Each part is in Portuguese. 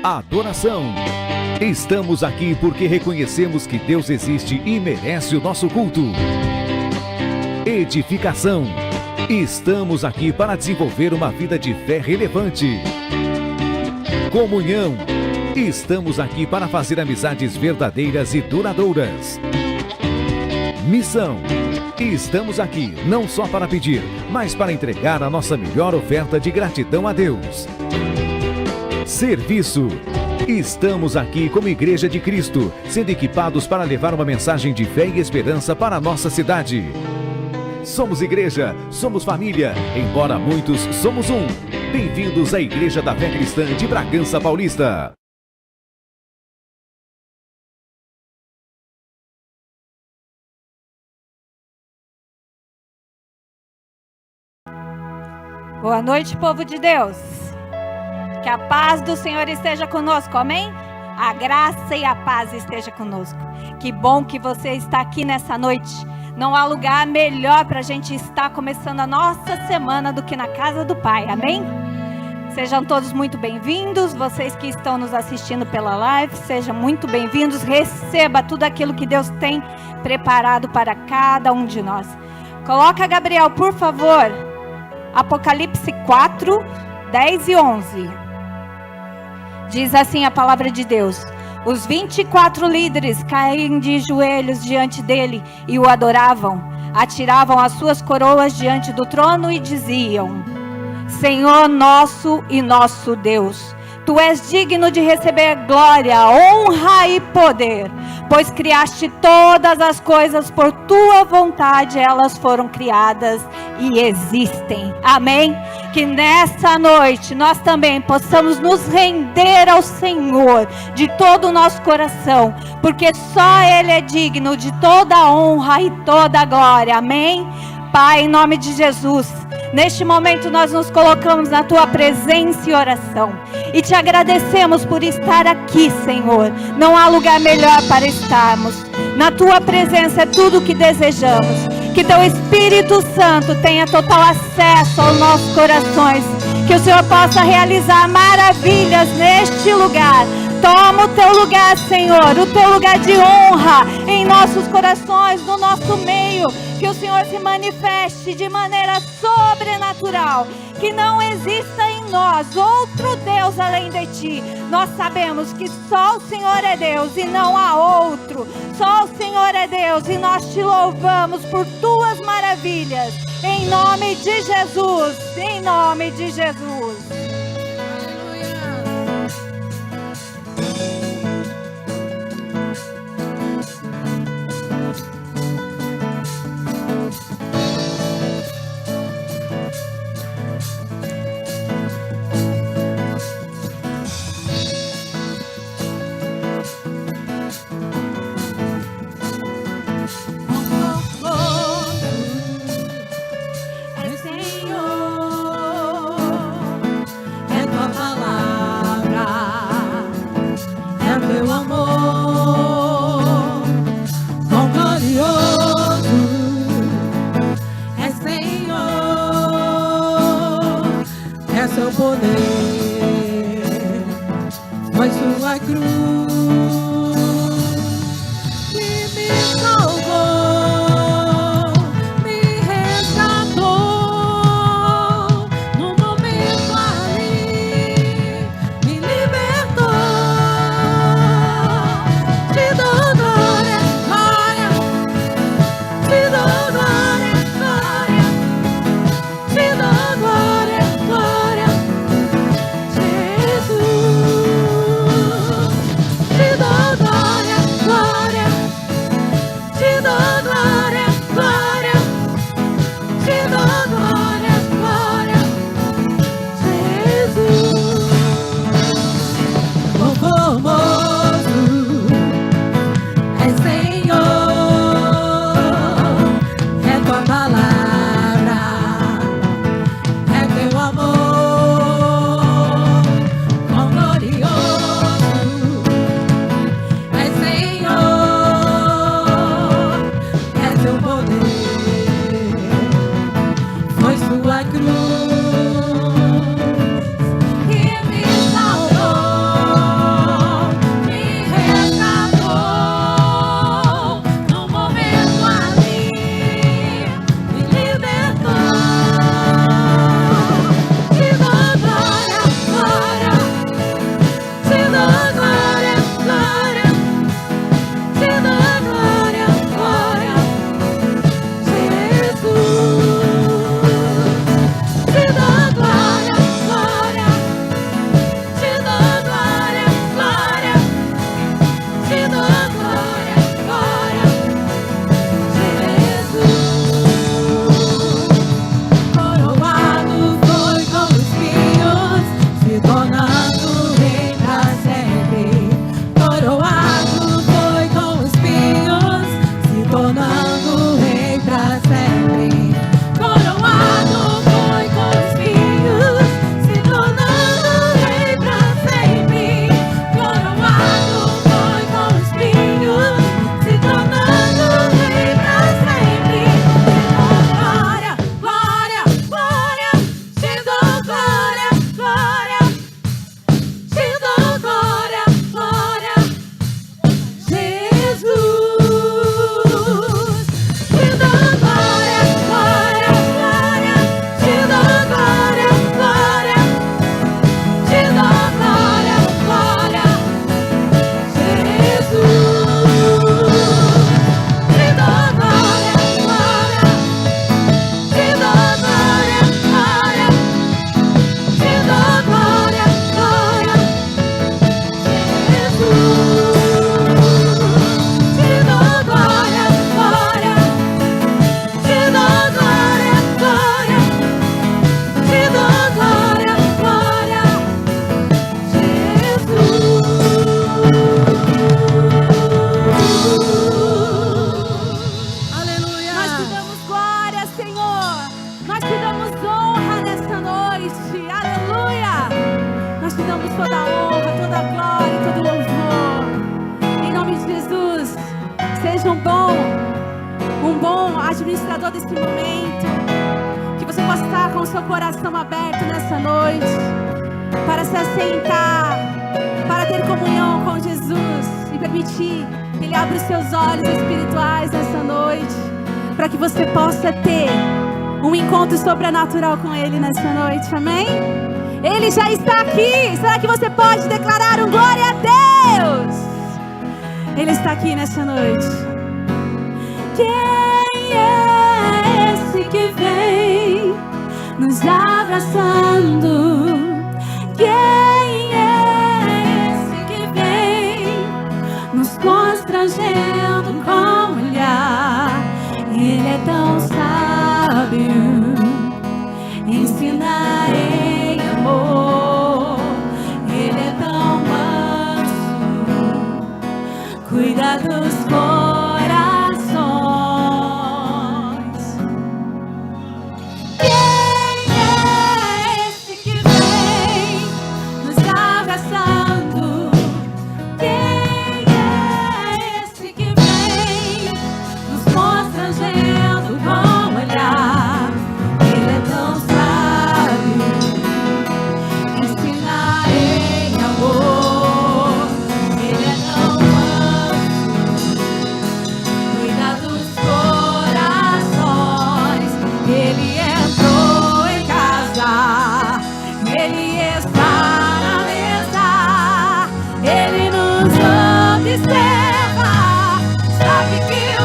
Adoração. Estamos aqui porque reconhecemos que Deus existe e merece o nosso culto. Edificação. Estamos aqui para desenvolver uma vida de fé relevante. Comunhão. Estamos aqui para fazer amizades verdadeiras e duradouras. Missão. Estamos aqui não só para pedir, mas para entregar a nossa melhor oferta de gratidão a Deus. Serviço. Estamos aqui como Igreja de Cristo, sendo equipados para levar uma mensagem de fé e esperança para a nossa cidade. Somos igreja, somos família, embora muitos somos um. Bem-vindos à Igreja da Fé Cristã de Bragança Paulista. Boa noite, povo de Deus. Que a paz do Senhor esteja conosco, amém? A graça e a paz esteja conosco. Que bom que você está aqui nessa noite. Não há lugar melhor para a gente estar começando a nossa semana do que na casa do Pai, amém? Sejam todos muito bem-vindos. Vocês que estão nos assistindo pela live, sejam muito bem-vindos. Receba tudo aquilo que Deus tem preparado para cada um de nós. Coloca, Gabriel, por favor, Apocalipse 4, 10 e 11. Diz assim a palavra de Deus: os 24 líderes caíam de joelhos diante dele e o adoravam. Atiravam as suas coroas diante do trono e diziam: Senhor nosso e nosso Deus, Tu és digno de receber glória, honra e poder, pois criaste todas as coisas por Tua vontade, elas foram criadas e existem. Amém? Que nessa noite nós também possamos nos render ao Senhor de todo o nosso coração, porque só Ele é digno de toda a honra e toda a glória. Amém? Pai, em nome de Jesus, neste momento nós nos colocamos na Tua presença e oração e Te agradecemos por estar aqui, Senhor. Não há lugar melhor para estarmos. Na Tua presença é tudo o que desejamos. Que Teu Espírito Santo tenha total acesso aos nossos corações. Que o Senhor possa realizar maravilhas neste lugar. Toma o Teu lugar, Senhor, o Teu lugar de honra em nossos corações, no nosso meio. Que o Senhor se manifeste de maneira sobrenatural. Que não exista em nós outro Deus além de Ti. Nós sabemos que só o Senhor é Deus e não há outro. Só o Senhor é Deus e nós Te louvamos por Tuas maravilhas. Em nome de Jesus, em nome de Jesus. administrador desse momento, que você possa estar com o seu coração aberto nessa noite, para se assentar, para ter comunhão com Jesus e permitir que Ele abra os seus olhos espirituais nessa noite, para que você possa ter um encontro sobrenatural com Ele nessa noite, amém? Ele já está aqui. Será que você pode declarar um glória a Deus? Ele está aqui nessa noite. Quem é esse que vem nos abraçando? Quem é esse que vem nos constrangendo com o olhar? Ele é tão sábio, ensina em amor. Ele é tão manso, cuida dos corações. Quem é esse que vem nos abraçando? Quem é esse que vem nos constrangendo com o olhar? Ele é tão sábio, ensina em amor. Ele é tão manso, cuida dos corações. Ele entrou em casa, Ele está na mesa, Ele nos observa, sabe que o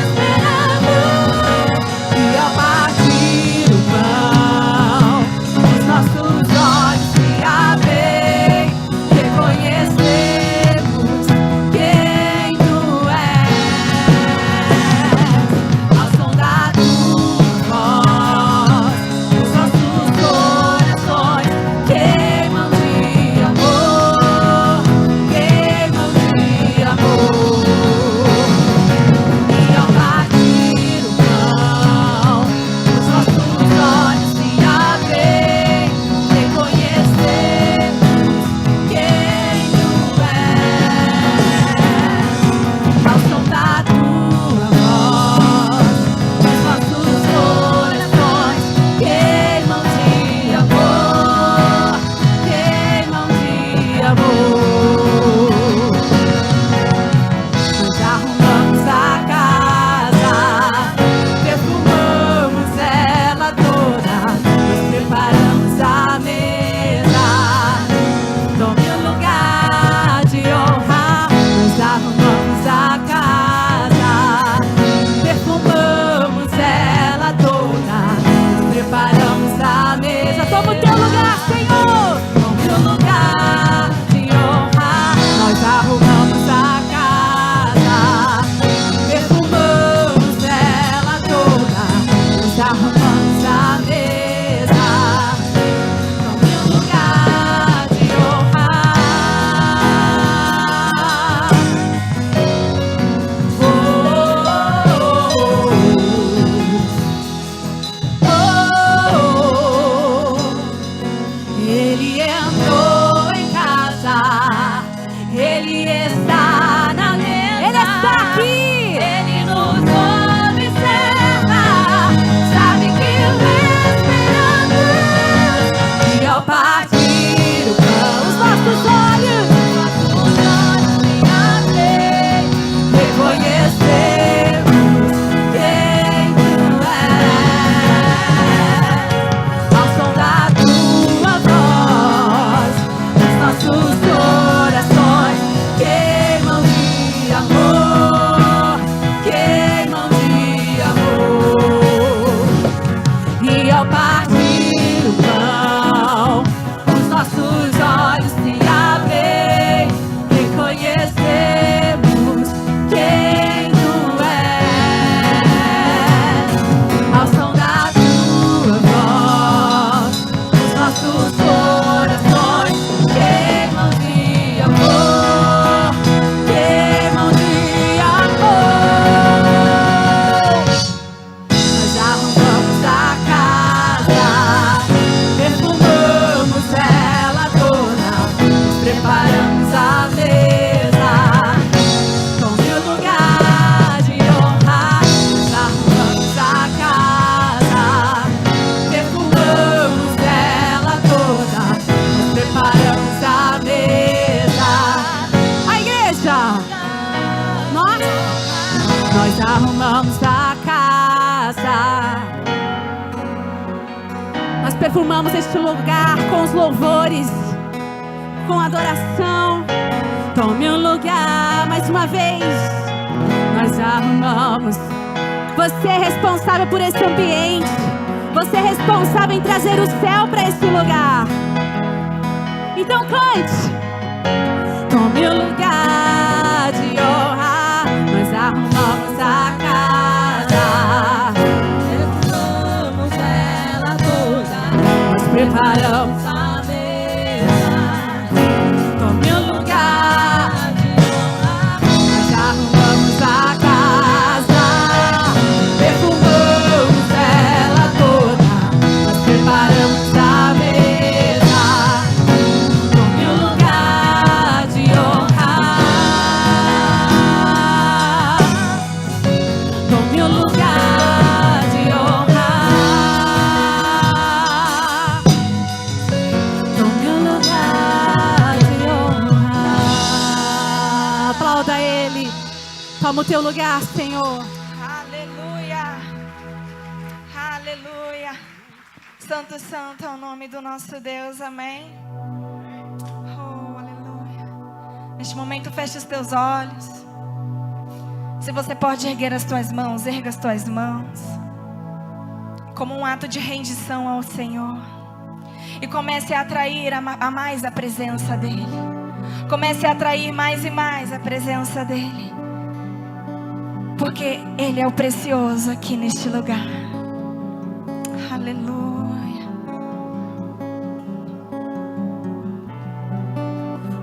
esperamos. E ao partir o pão, os nossos olhos se abrem, reconhecemos quem Tu és. Ao som da Tua voz, os nossos corações queimam de amor, queimam de amor. E ao partir o pão, os nossos olhos se abrem, reconhecemos quem Tu és. Ao som da Tua voz, os nossos corações queimam de amor, queimam de amor. Nós arrumamos a casa, perfumamos ela toda, nós preparamos a mesa. Tome o lugar de honra. Nós arrumamos a casa, perfumamos ela toda, nós preparamos a mesa. Toma o teu lugar, Senhor. Tome o lugar de honra. Nós arrumamos a casa, perfumamos ela toda, nós arrumamos a mesa. Tome o lugar de honra. Ele entrou em casa, Ele está na mesa, Ele está aqui, Ele nos observa, sabe que o esperamos. E ao partir o pão, os nossos olhos se abrem, reconhecemos quem Tu és. Ao som da Tua voz, os nossos corações queimam de amor, Nós arrumamos a casa, nós perfumamos este lugar com os louvores, com adoração. Tome o lugar mais uma vez. Nós arrumamos. Você é responsável por esse ambiente. Você é responsável em trazer o céu para esse lugar. Então cante. Tome o lugar de honra. Nós arrumamos a casa, preparamos ela toda. Nós preparamos a mesa. Tome o lugar de honra. Nós arrumamos a casa, perfumamos ela toda. Nós preparamos a mesa. Tome o lugar de honra. Tome o lugar de honra. Tome o lugar de honra. Aplauda Ele. Toma o teu lugar, Senhor. Aleluia, aleluia. Santo, santo é o nome do nosso Deus, amém. Oh, aleluia. Neste momento, feche os teus olhos. Se você pode erguer as tuas mãos, erga as tuas mãos, como um ato de rendição ao Senhor. E comece a atrair a mais a presença dEle. Comece a atrair mais e mais a presença dEle. Porque Ele é o precioso aqui neste lugar. Aleluia.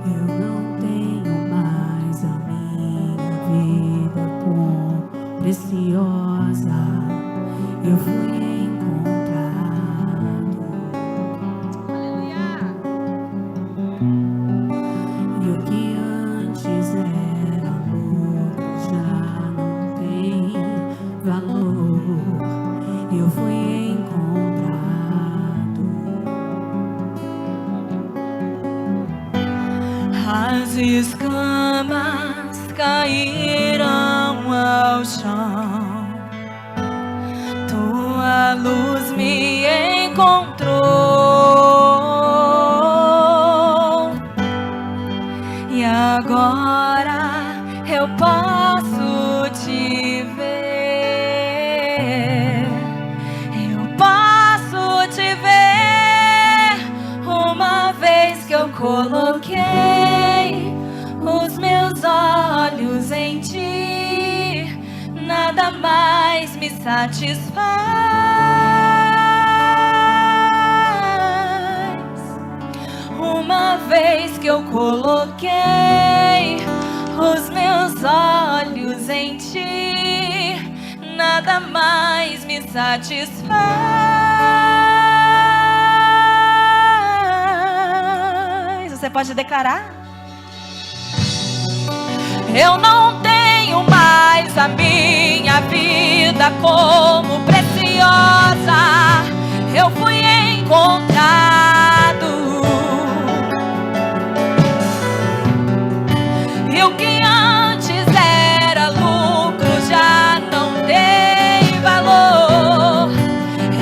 Eu não tenho mais a minha vida como preciosa. Eu fui encontrado. Aleluia. E o que antes era amor já não tem valor. Eu fui encontrado. As escamas caíram ao chão. Tua luz me encontrou. E agora eu posso te ver. Eu posso te ver. Uma vez que eu coloquei os meus olhos em ti, nada mais me satisfaz. Uma vez que eu coloquei os meus olhos em ti, nada mais me satisfaz. Você pode declarar? Eu não tenho mais a minha vida como preciosa. Eu fui encontrado. E o que antes era lucro já não tem valor.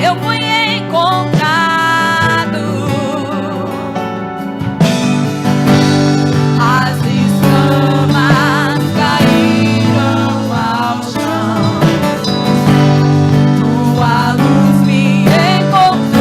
Eu fui encontrado. As escamas caíram ao chão. Tua luz me encontrou.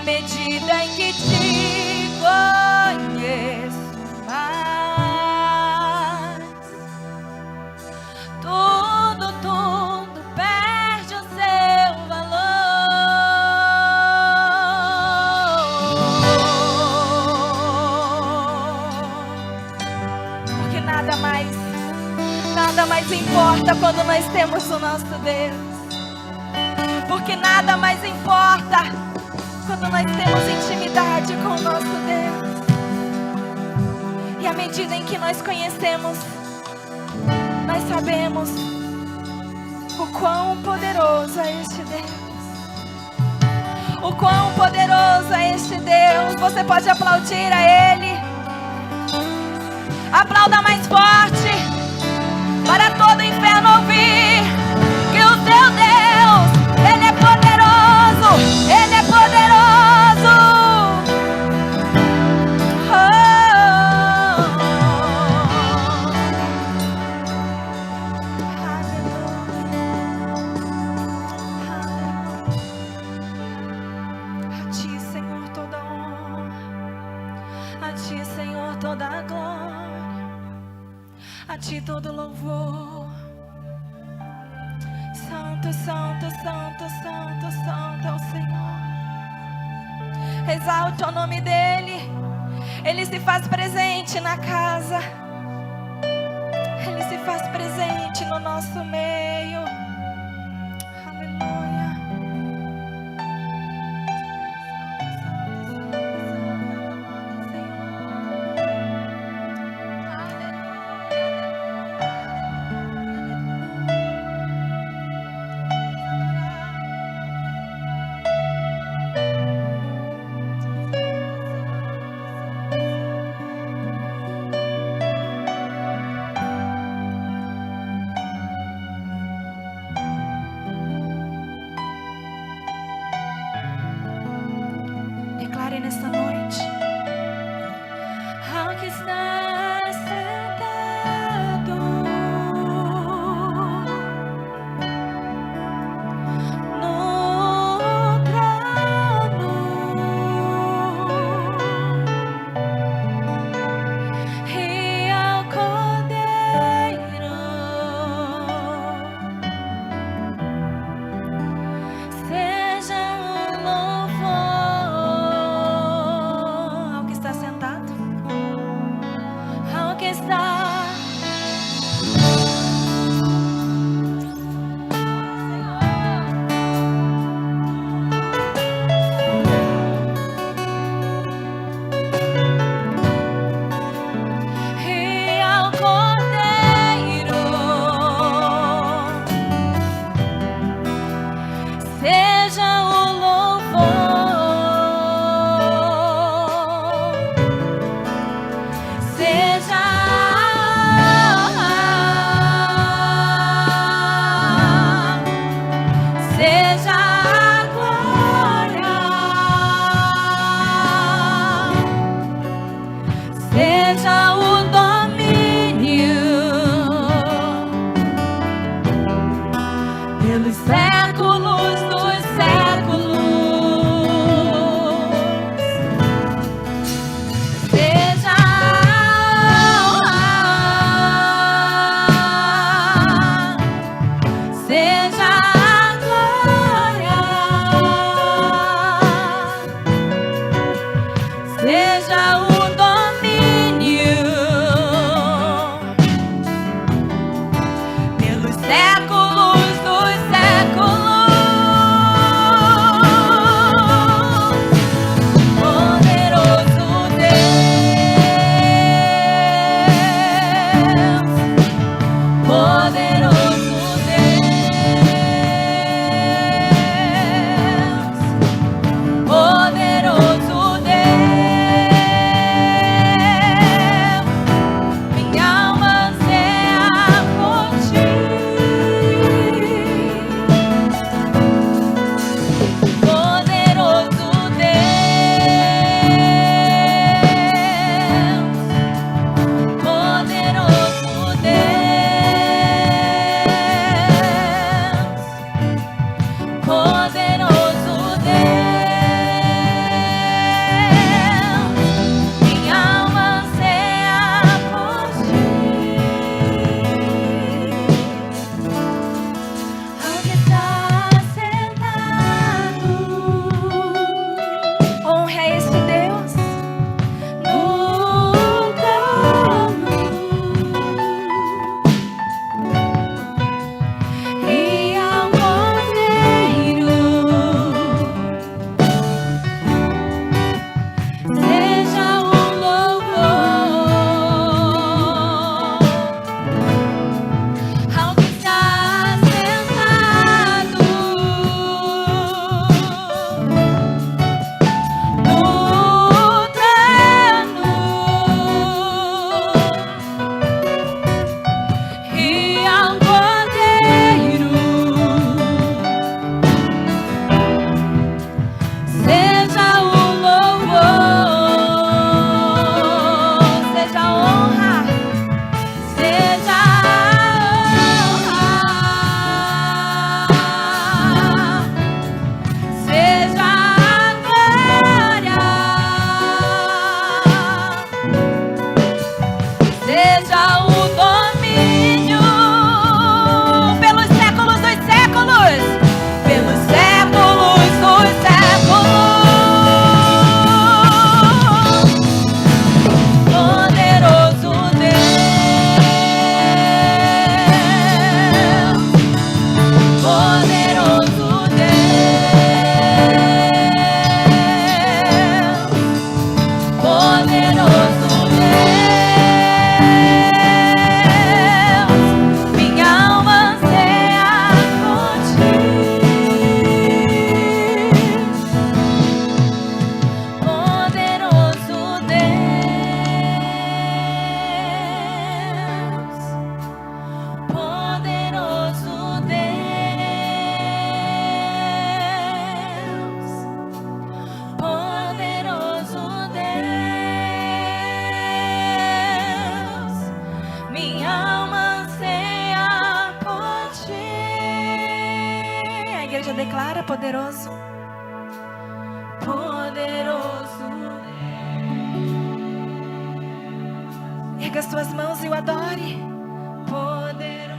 medida em que te conheço mais, tudo perde o seu valor. Porque nada mais importa quando nós temos o nosso Deus. Porque nada mais importa quando nós temos intimidade com o nosso Deus. E à medida em que nós conhecemos, nós sabemos o quão poderoso é este Deus. O quão poderoso é este Deus. Você pode aplaudir a Ele. Aplauda mais forte, para todo o inferno ouvir que o teu Deus, Ele é poderoso, Ele é poderoso. Oh, aleluia. A ti, Senhor, toda a honra. A ti, Senhor, toda a glória. A ti todo louvor. Santo, santo, santo, santo, santo é o Senhor. Exalte o nome dEle. Ele se faz presente na casa. Ele se faz presente no nosso meio. Aleluia. Declare nesta noite: ao que está sentado no trono e ao Cordeiro seja o louvor. Ao que está sentado, ao que está e ao Cordeiro seja o louvor. Seja a glória, seja o domínio pelos séculos dos séculos. Seja a glória, seja o domínio pelos séculos dos séculos. Poderoso Deus, poderoso Deus. igreja declara: poderoso. Poderoso. Erga as tuas mãos e o adore. Poderoso.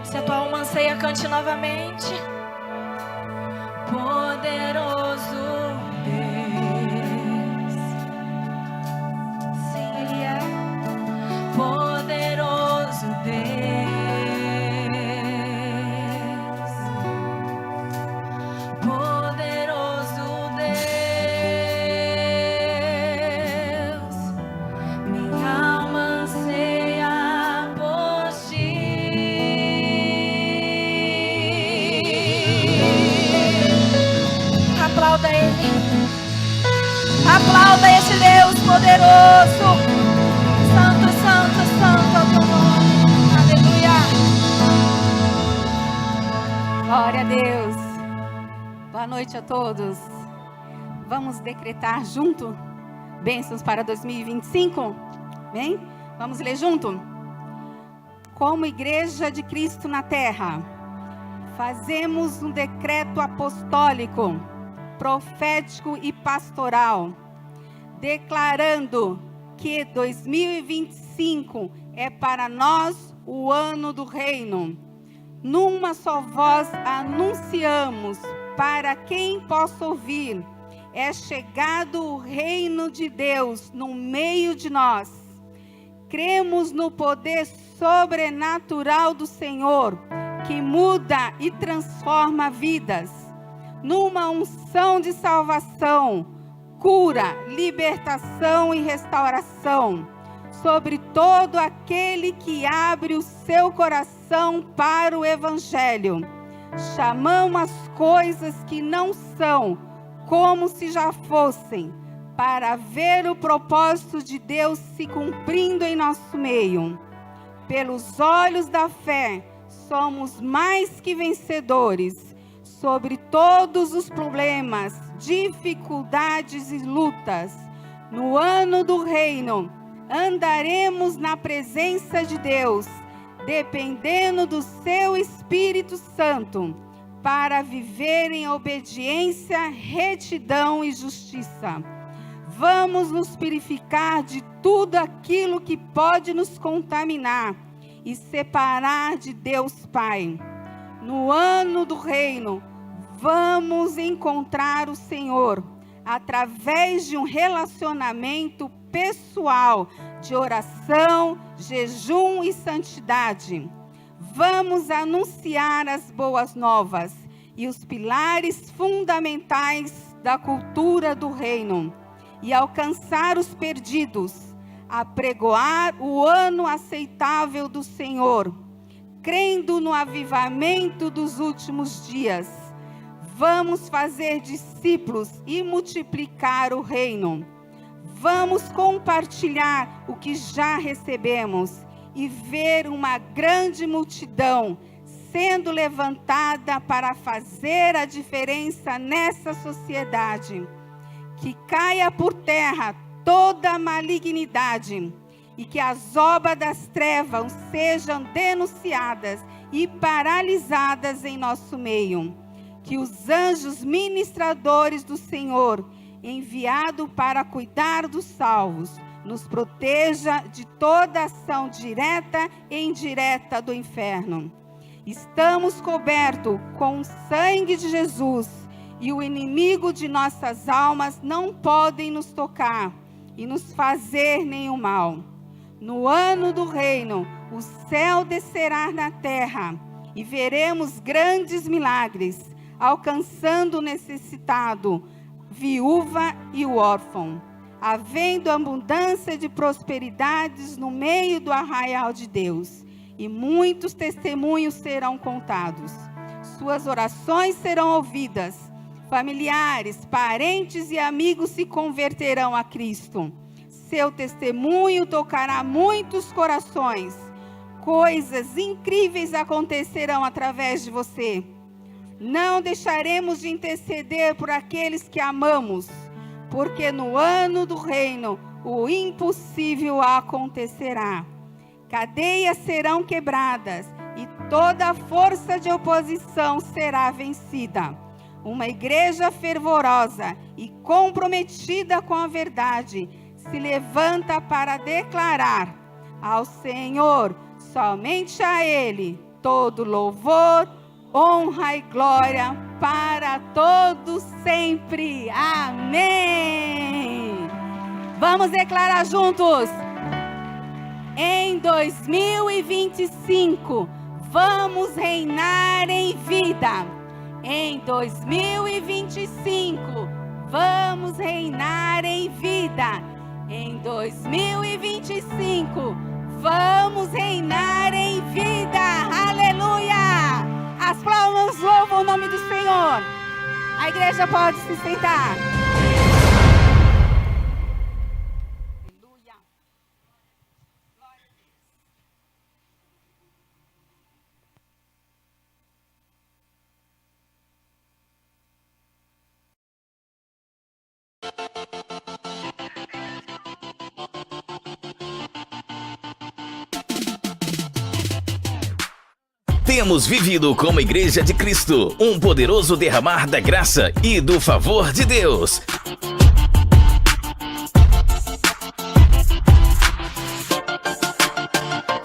Se a tua alma anseia, cante novamente. Poderoso Deus. Sim, Ele é poderoso Deus. Poderoso Deus. Minha alma anseia por ti. Aplauda Ele. Aplauda esse Deus poderoso. Santo, santo, santo é o teu nome. Aleluia. Glória a Deus. Boa noite a todos. Vamos decretar junto bênçãos para 2025? Bem? Vamos ler junto? Como Igreja de Cristo na Terra, fazemos um decreto apostólico, profético e pastoral, declarando que 2025 é para nós o ano do reino. Numa só voz anunciamos, para quem possa ouvir, é chegado o reino de Deus no meio de nós. Cremos no poder sobrenatural do Senhor, que muda e transforma vidas. Numa unção de salvação, cura, libertação e restauração, sobre todo aquele que abre o seu coração para o Evangelho. Chamamos as coisas que não são, como se já fossem, para ver o propósito de Deus se cumprindo em nosso meio. Pelos olhos da fé, somos mais que vencedores sobre todos os problemas, dificuldades e lutas. No ano do reino, andaremos na presença de Deus, dependendo do seu Espírito Santo, para viver em obediência, retidão e justiça. Vamos nos purificar de tudo aquilo que pode nos contaminar e separar de Deus Pai. No ano do reino, vamos encontrar o Senhor através de um relacionamento pessoal de oração, jejum e santidade. Vamos anunciar as boas novas e os pilares fundamentais da cultura do reino e alcançar os perdidos, apregoar o ano aceitável do Senhor, crendo no avivamento dos últimos dias. Vamos fazer discípulos e multiplicar o reino. Vamos compartilhar o que já recebemos e ver uma grande multidão sendo levantada para fazer a diferença nessa sociedade. Que caia por terra toda a malignidade e que as obras das trevas sejam denunciadas e paralisadas em nosso meio. Que os anjos ministradores do Senhor, enviado para cuidar dos salvos, nos proteja de toda ação direta e indireta do inferno. Estamos cobertos com o sangue de Jesus e o inimigo de nossas almas não podem nos tocar e nos fazer nenhum mal. No ano do reino, o céu descerá na terra e veremos grandes milagres, alcançando o necessitado, viúva e o órfão, havendo abundância de prosperidades no meio do arraial de Deus, e muitos testemunhos serão contados. Suas orações serão ouvidas, familiares, parentes e amigos se converterão a Cristo. Seu testemunho tocará muitos corações. coisas incríveis acontecerão através de você. Não deixaremos de interceder por aqueles que amamos, porque no ano do reino o impossível acontecerá. Cadeias serão quebradas e toda força de oposição será vencida. Uma igreja fervorosa e comprometida com a verdade se levanta para declarar ao Senhor, somente a Ele, todo louvor, honra e glória para todos sempre. Amém. Vamos declarar juntos. Em 2025, vamos reinar em vida. Em 2025, vamos reinar em vida. Em 2025, vamos reinar em vida. Aleluia! As palmas louvam o nome do Senhor. A igreja pode se sentar. Aleluia. Glória a Deus. Temos vivido como Igreja de Cristo, um poderoso derramar da graça e do favor de Deus. –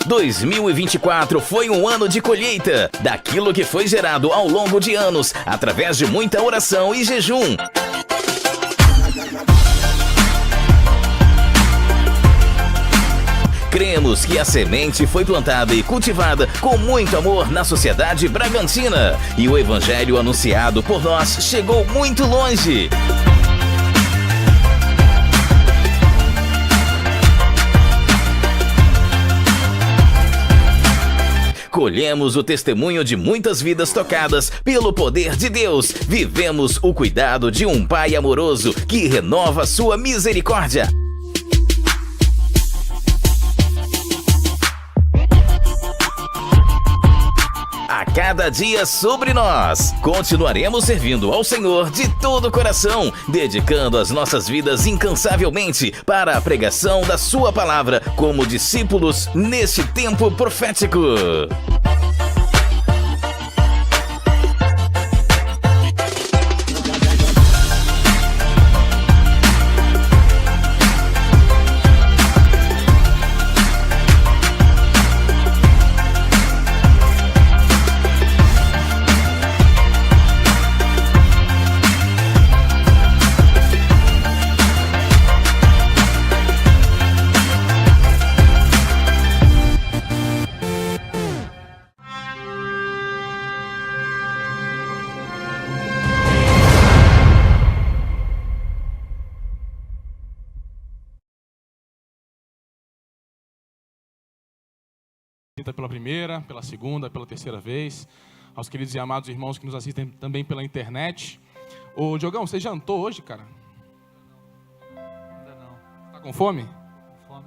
2024 foi um ano de colheita daquilo que foi gerado ao longo de anos, através de muita oração e jejum. Cremos que a semente foi plantada e cultivada com muito amor na sociedade bragantina e o evangelho anunciado por nós chegou muito longe. Colhemos o testemunho de muitas vidas tocadas pelo poder de Deus. Vivemos o cuidado de um Pai amoroso que renova sua misericórdia. A cada dia sobre nós, continuaremos servindo ao Senhor de todo o coração, dedicando as nossas vidas incansavelmente para a pregação da sua palavra como discípulos neste tempo profético. Pela primeira, pela segunda, pela terceira vez, aos queridos e amados irmãos que nos assistem também pela internet. Ô Diogão, você jantou hoje, cara? Ainda não. Tá com fome? Fome.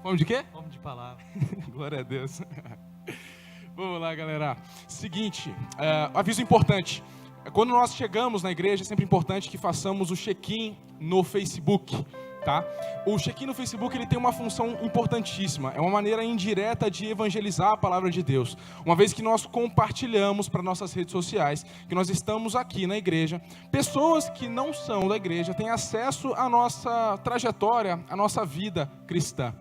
Fome de quê? Fome de palavra. Glória a Deus. Vamos lá, galera. Seguinte, aviso importante. Quando nós chegamos na igreja, é sempre importante que façamos o check-in no Facebook. Tá? O check-in no Facebook ele tem uma função importantíssima, é uma maneira indireta de evangelizar a palavra de Deus, uma vez que nós compartilhamos para nossas redes sociais, que nós estamos aqui na igreja, pessoas que não são da igreja têm acesso à nossa trajetória, à nossa vida cristã,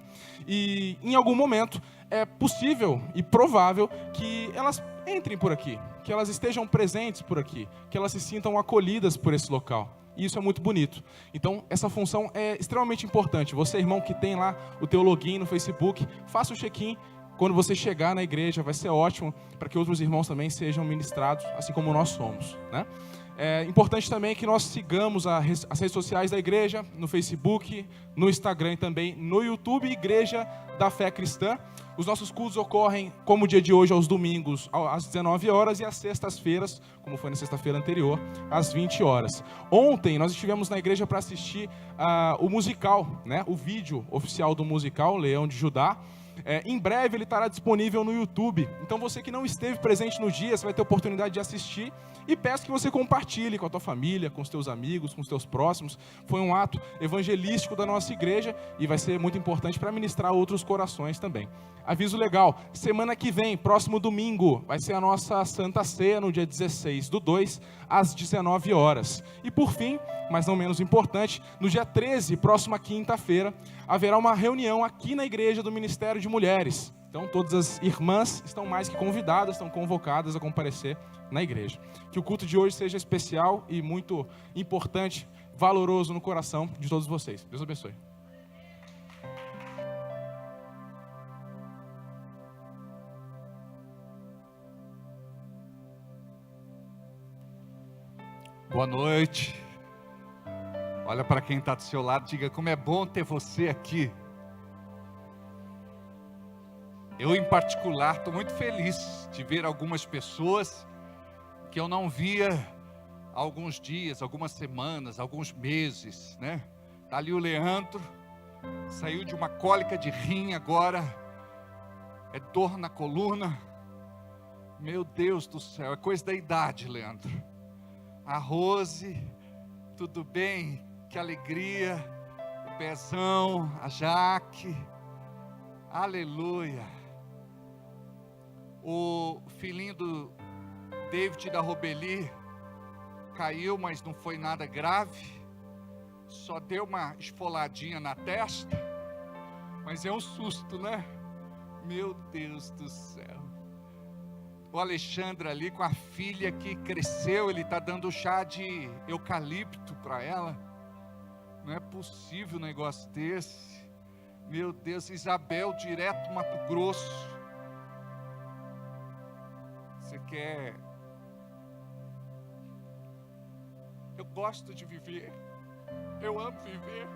e em algum momento é possível e provável que elas entrem por aqui, que elas estejam presentes por aqui, que elas se sintam acolhidas por esse local. E isso é muito bonito. Então, essa função é extremamente importante. Você, irmão, que tem lá o teu login no Facebook, faça o check-in. Quando você chegar na igreja, vai ser ótimo para que outros irmãos também sejam ministrados, assim como nós somos, né? É importante também que nós sigamos as redes sociais da igreja, no Facebook, no Instagram e também no YouTube, Igreja da Fé Cristã. Os nossos cultos ocorrem, como o dia de hoje, aos domingos, às 19 horas e às sextas-feiras, como foi na sexta-feira anterior, às 20 horas. Ontem nós estivemos na igreja para assistir o musical, né? O vídeo oficial do musical, Leão de Judá. Em breve ele estará disponível no YouTube. Então você que não esteve presente no dia, você vai ter oportunidade de assistir. E peço que você compartilhe com a tua família, com os teus amigos, com os teus próximos. Foi um ato evangelístico da nossa igreja e vai ser muito importante para ministrar outros corações também. Aviso legal, semana que vem, próximo domingo, vai ser a nossa Santa Ceia no dia 16/2, às 19 horas. E por fim, mas não menos importante, no dia 13, próxima quinta-feira, haverá uma reunião aqui na igreja do Ministério de Mulheres. Então todas as irmãs estão mais que convidadas, estão convocadas a comparecer na igreja. Que o culto de hoje seja especial e muito importante, valoroso no coração de todos vocês. Deus abençoe. Boa noite. Olha para quem está do seu lado, diga como é bom ter você aqui. Eu, em particular, estou muito feliz de ver algumas pessoas que eu não via há alguns dias, algumas semanas, alguns meses, né? Está ali o Leandro, saiu de uma cólica de rim agora, é dor na coluna. Meu Deus do céu, é coisa da idade, Leandro. A Rose, tudo bem? Que alegria. O Pezão, a Jaque, aleluia. O filhinho do David da Robeli caiu, mas não foi nada grave, só deu uma esfoladinha na testa, mas é um susto, né? Meu Deus do céu. O Alexandre ali com a filha que cresceu, ele está dando chá de eucalipto para ela. Não é possível um negócio desse. Meu Deus, Isabel, direto do Mato Grosso. Você quer... Eu gosto de viver. Eu amo viver.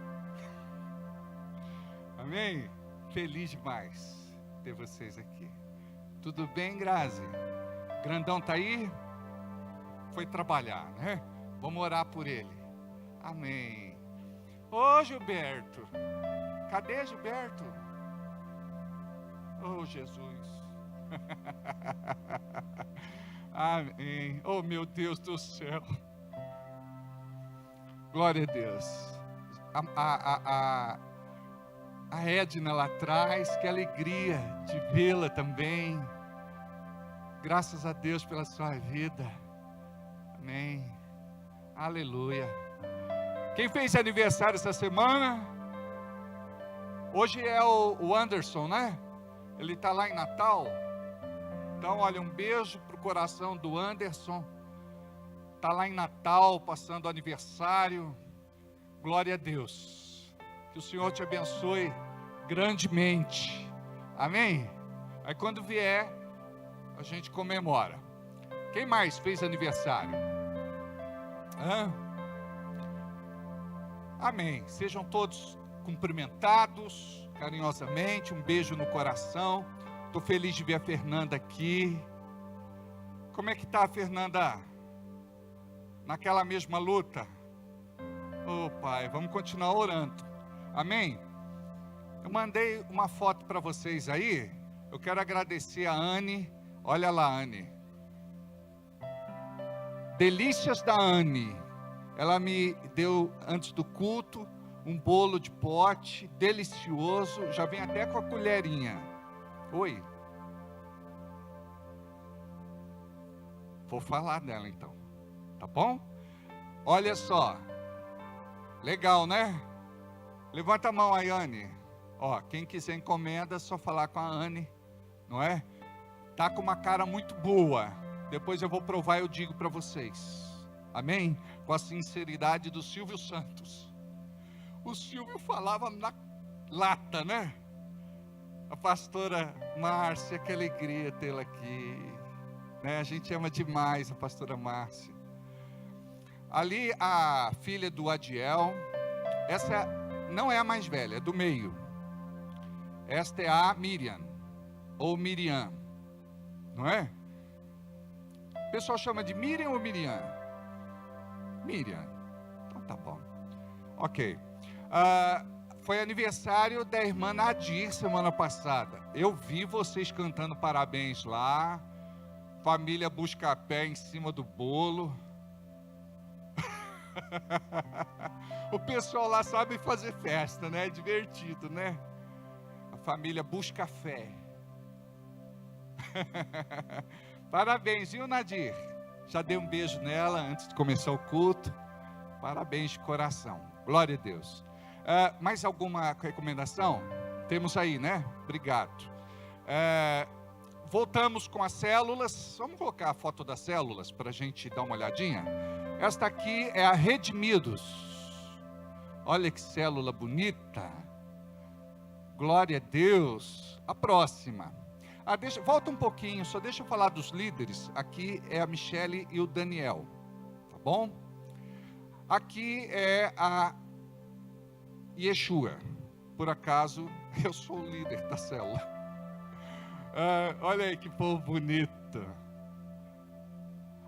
Amém? Feliz demais ter vocês aqui. Tudo bem, Grazi? Grandão tá aí? Foi trabalhar, né? Vamos orar por ele. Amém. Ô, Gilberto. Cadê Gilberto? Oh, Jesus. Amém. Oh, meu Deus do céu. Glória a Deus. A Edna lá atrás, que alegria de vê-la também. Graças a Deus pela sua vida. Amém. Aleluia. Quem fez aniversário essa semana? Hoje é o Anderson, né? Ele está lá em Natal. Então, olha, um beijo para o coração do Anderson. Está lá em Natal, passando o aniversário. Glória a Deus. Que o Senhor te abençoe grandemente. Amém? Aí quando vier, a gente comemora. Quem mais fez aniversário? Amém. Sejam todos cumprimentados carinhosamente. Um beijo no coração. Estou feliz de ver a Fernanda aqui. Como é que está a Fernanda? Naquela mesma luta? Oh, Pai, vamos continuar orando. Amém? Eu mandei uma foto para vocês aí. Eu quero agradecer a Anne. Olha lá, Anne. Delícias da Anne. Ela me deu, antes do culto, um bolo de pote delicioso. Já vem até com a colherinha. Oi. Vou falar dela então. Tá bom? Olha só. Legal, né? Levanta a mão aí, Anne. Ó, quem quiser encomenda, é só falar com a Anne. Não é? Tá com uma cara muito boa. Depois eu vou provar e eu digo para vocês. Amém? Com a sinceridade do Silvio Santos. O Silvio falava na lata, né? A pastora Márcia, que alegria tê-la aqui. Né? A gente ama demais a pastora Márcia. Ali a filha do Adiel. Essa não é a mais velha, é do meio. Esta é a Miriam. Ou Miriam. Não é? O pessoal chama de Miriam ou Miriam? Miriam. Então tá bom. Ok. Foi aniversário da irmã Nadir semana passada. Eu vi vocês cantando parabéns lá. Família Buscapé em cima do bolo. O pessoal lá sabe fazer festa, né? É divertido, né? A família Buscafé. Parabéns, viu, Nadir? Já dei um beijo nela antes de começar o culto. Parabéns de coração. Glória a Deus. Mais alguma recomendação? Temos aí, né? Obrigado. Voltamos com as células. Vamos colocar a foto das células para a gente dar uma olhadinha. Esta aqui é a Redimidos. Olha que célula bonita. Glória a Deus. A próxima. Volta um pouquinho, só deixa eu falar dos líderes. Aqui é a Michele e o Daniel. Tá bom? Aqui é a Yeshua. Por acaso, eu sou o líder da célula. Olha aí que povo bonito.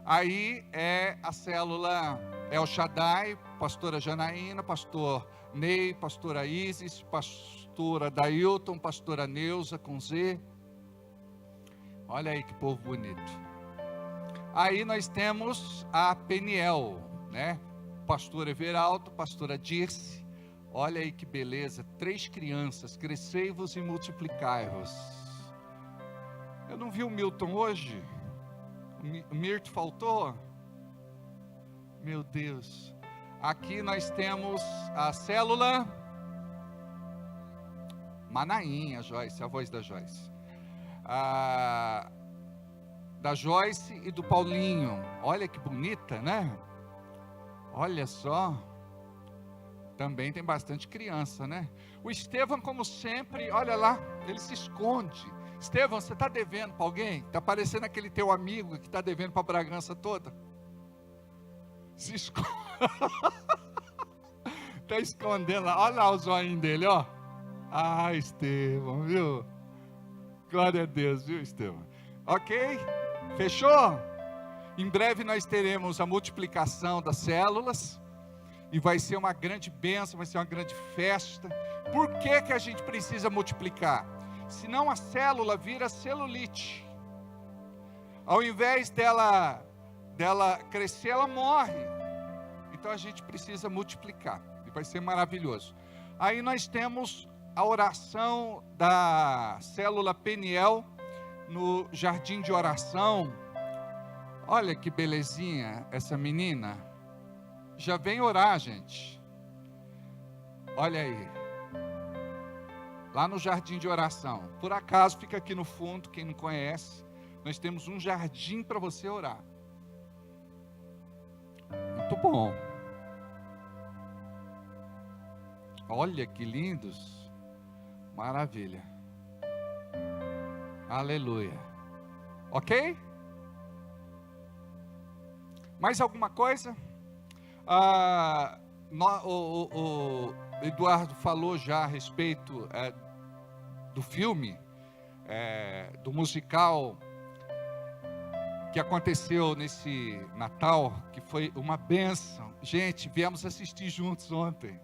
Aí é a célula El Shaddai, pastora Janaína, pastor Ney, pastora Isis, pastora Dailton, pastora Neuza com Z. Olha aí que povo bonito. Aí nós temos a Peniel, né? Pastor Everaldo, pastora Dirce. Olha aí que beleza, 3 crianças, crescei-vos e multiplicai-vos. Eu não vi o Milton hoje. O Mirto faltou? Meu Deus. Aqui nós temos a célula Manainha, Joyce, a voz da Joyce. Da Joyce e do Paulinho. Olha que bonita, né? Olha só. Também tem bastante criança, né? O Estevão, como sempre, olha lá, ele se esconde. Estevão, você está devendo para alguém? Está parecendo aquele teu amigo que está devendo para a Bragança toda? Se esconde. Está escondendo lá. Olha lá o zoinho dele, ó. Ah, Estevão, viu? Glória a Deus, viu, Estevão? Ok? Fechou? Em breve nós teremos a multiplicação das células. E vai ser uma grande bênção, vai ser uma grande festa. Por que que a gente precisa multiplicar? Senão a célula vira celulite. Ao invés dela crescer, ela morre. Então a gente precisa multiplicar. E vai ser maravilhoso. Aí nós temos a oração da célula Peniel no jardim de oração. Olha que belezinha essa menina. Já vem orar, gente. Olha aí. Lá no jardim de oração. Por acaso fica aqui no fundo, quem não conhece. Nós temos um jardim para você orar. Muito bom. Olha que lindos. Maravilha. Aleluia. Ok? Mais alguma coisa? O Eduardo falou já a respeito do filme, do musical que aconteceu nesse Natal, que foi uma bênção. Gente, viemos assistir juntos ontem.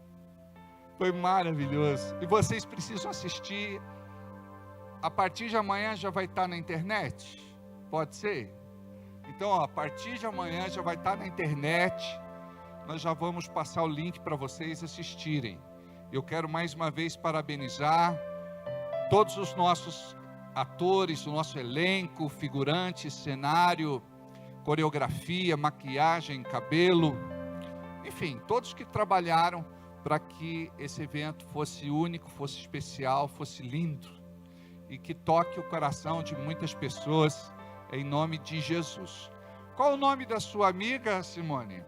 Foi maravilhoso. E vocês precisam assistir. A partir de amanhã já vai estar na internet? Pode ser? Então, a partir de amanhã já vai estar na internet. Nós já vamos passar o link para vocês assistirem. Eu quero mais uma vez parabenizar todos os nossos atores, o nosso elenco, figurantes, cenário, coreografia, maquiagem, cabelo, enfim, todos que trabalharam para que esse evento fosse único, fosse especial, fosse lindo e que toque o coração de muitas pessoas em nome de Jesus. Qual o nome da sua amiga, Simone?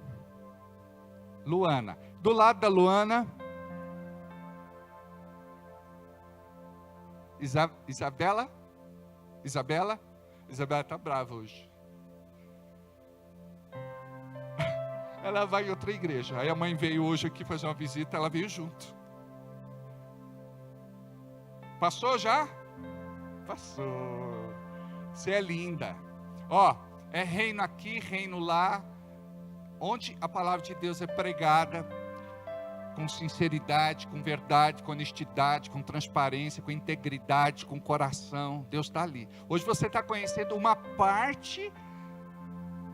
Luana. Do lado da Luana, Isabela? Isabela está brava hoje. Ela vai em outra igreja. Aí a mãe veio hoje aqui fazer uma visita, ela veio junto. Passou já? Passou. Você é linda. Ó, é reino aqui, reino lá. Onde a palavra de Deus é pregada, com sinceridade, com verdade, com honestidade, com transparência, com integridade, com coração. Deus está ali. Hoje você está conhecendo uma parte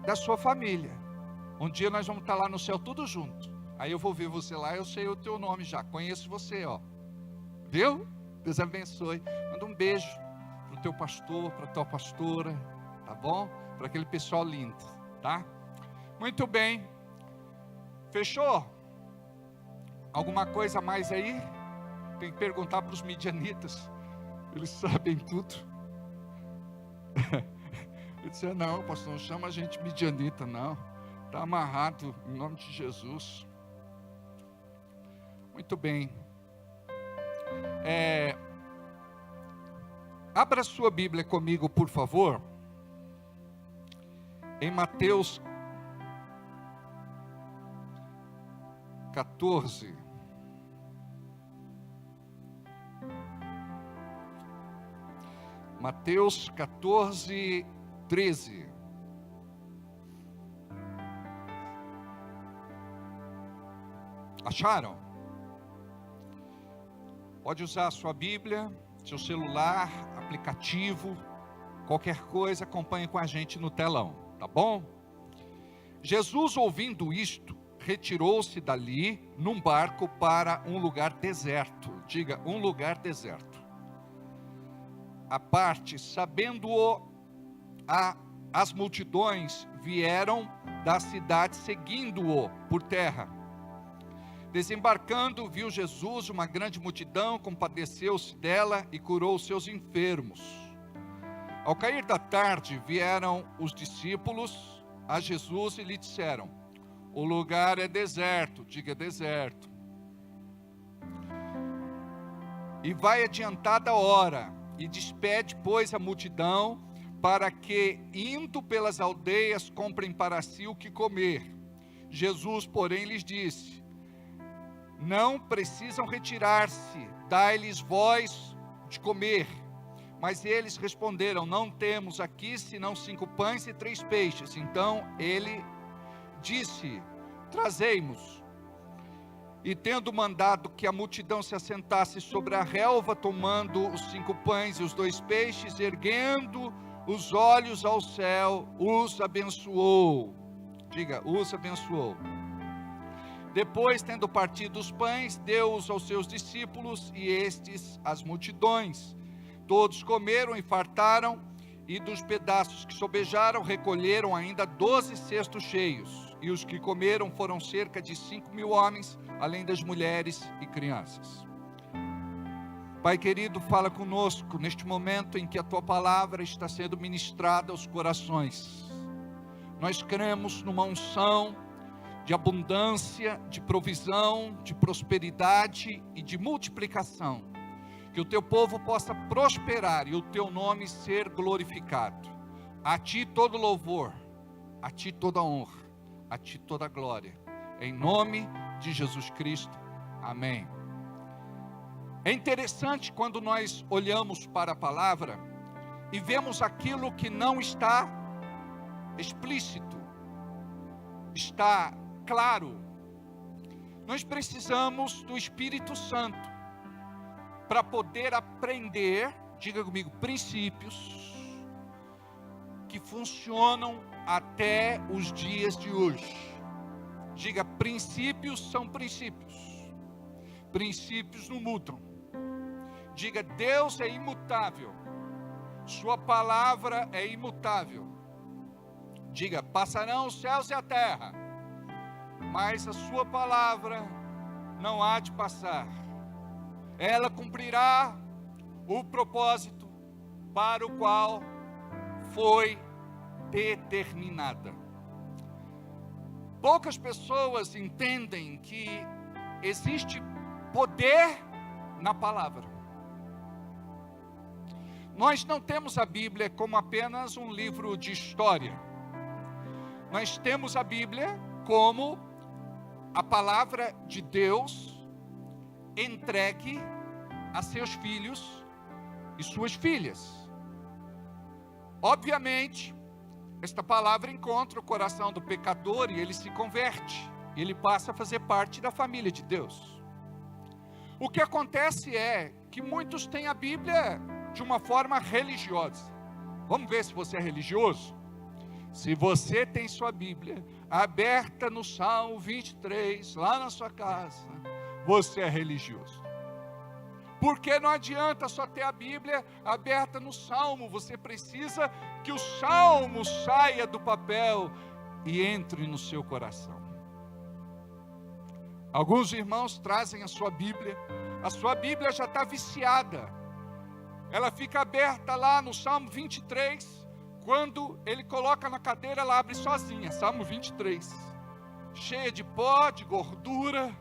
da sua família. Um dia nós vamos estar lá no céu tudo junto. Aí eu vou ver você lá, eu sei o teu nome já, conheço você, ó. Viu? Deus abençoe. Manda um beijo para o teu pastor, para a tua pastora, tá bom? Para aquele pessoal lindo, tá? Muito bem. Fechou? Alguma coisa a mais aí? Tem que perguntar para os midianitas. Eles sabem tudo. Ele disse, não, pastor, não chama a gente midianita, não. Está amarrado em nome de Jesus. Muito bem. Abra sua Bíblia comigo, por favor. Em Mateus 14. Mateus 14, 13. Acharam? Pode usar a sua Bíblia, seu celular, aplicativo, qualquer coisa, acompanhe com a gente no telão, tá bom? Jesus, ouvindo isto, retirou-se dali num barco para um lugar deserto. Diga, um lugar deserto. À parte, sabendo-o, as multidões vieram da cidade seguindo-o por terra. Desembarcando, viu Jesus uma grande multidão, compadeceu-se dela e curou os seus enfermos. Ao cair da tarde, vieram os discípulos a Jesus e lhe disseram, o lugar é deserto, diga deserto. E vai adiantada a hora, e despede, pois, a multidão, para que, indo pelas aldeias, comprem para si o que comer. Jesus, porém, lhes disse, não precisam retirar-se, dai-lhes vós de comer. Mas eles responderam, não temos aqui senão 5 pães e 3 peixes. Então ele disse, trazei-mos. E tendo mandado que a multidão se assentasse sobre a relva, tomando os 5 pães e os 2 peixes, erguendo os olhos ao céu, os abençoou. Diga, os abençoou. Depois, tendo partido os pães, deu-os aos seus discípulos e estes às multidões. Todos comeram e fartaram, e dos pedaços que sobejaram, recolheram ainda 12 cestos cheios. E os que comeram foram cerca de 5.000 homens, além das mulheres e crianças. Pai querido, fala conosco neste momento em que a Tua palavra está sendo ministrada aos corações. Nós cremos numa unção de abundância, de provisão, de prosperidade e de multiplicação. Que o Teu povo possa prosperar e o Teu nome ser glorificado. A Ti todo louvor, a Ti toda honra, a Ti toda glória. Em nome de Jesus Cristo. Amém. É interessante quando nós olhamos para a palavra e vemos aquilo que não está explícito, está claro. Nós precisamos do Espírito Santo para poder aprender, diga comigo, princípios que funcionam até os dias de hoje. Diga, princípios são princípios. Princípios não mudam. Diga, Deus é imutável. Sua palavra é imutável. Diga, passarão os céus e a terra, mas a sua palavra não há de passar. Ela cumprirá o propósito para o qual foi determinada. Poucas pessoas entendem que existe poder na palavra. Nós não temos a Bíblia como apenas um livro de história. Nós temos a Bíblia como a palavra de Deus entregue a seus filhos e suas filhas. Obviamente, esta palavra encontra o coração do pecador e ele se converte. ele passa a fazer parte da família de Deus. O que acontece é que muitos têm a Bíblia de uma forma religiosa. Vamos ver se você é religioso? Se você tem sua Bíblia aberta no Salmo 23, lá na sua casa, você é religioso. Porque não adianta só ter a Bíblia aberta no Salmo, você precisa que o Salmo saia do papel e entre no seu coração. Alguns irmãos trazem a sua Bíblia já está viciada. Ela fica aberta lá no Salmo 23, quando ele coloca na cadeira, ela abre sozinha, Salmo 23, cheia de pó, de gordura.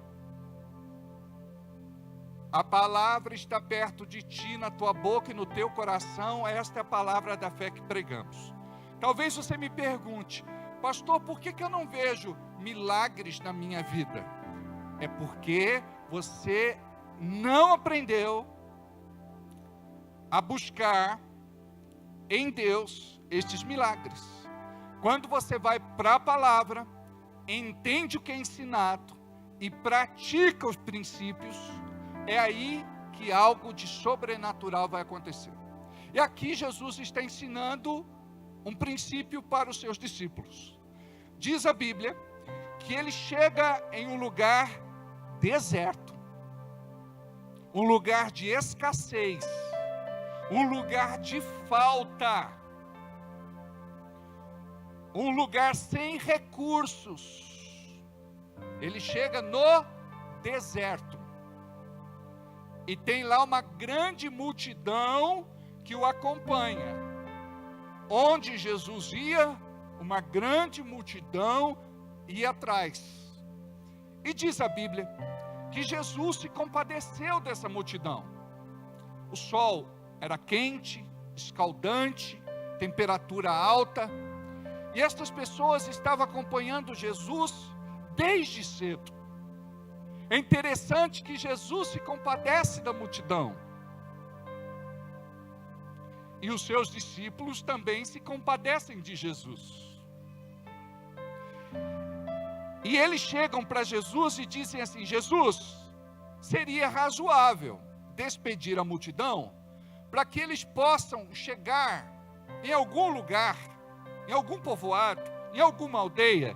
A palavra está perto de ti, na tua boca e no teu coração. Esta é a palavra da fé que pregamos. Talvez você me pergunte: pastor, por que eu não vejo milagres na minha vida? É porque você não aprendeu a buscar em Deus estes milagres. Quando você vai para a palavra, entende o que é ensinado e pratica os princípios, é aí que algo de sobrenatural vai acontecer. E aqui Jesus está ensinando um princípio para os seus discípulos. Diz a Bíblia que ele chega em um lugar deserto, um lugar de escassez, um lugar de falta, um lugar sem recursos. Ele chega no deserto e tem lá uma grande multidão que o acompanha. Onde Jesus ia, uma grande multidão ia atrás. E diz a Bíblia que Jesus se compadeceu dessa multidão. O sol era quente, escaldante, temperatura alta, e estas pessoas estavam acompanhando Jesus desde cedo. É interessante que Jesus se compadece da multidão, e os seus discípulos também se compadecem de Jesus. E eles chegam para Jesus e dizem assim: Jesus, seria razoável despedir a multidão para que eles possam chegar em algum lugar, em algum povoado, em alguma aldeia,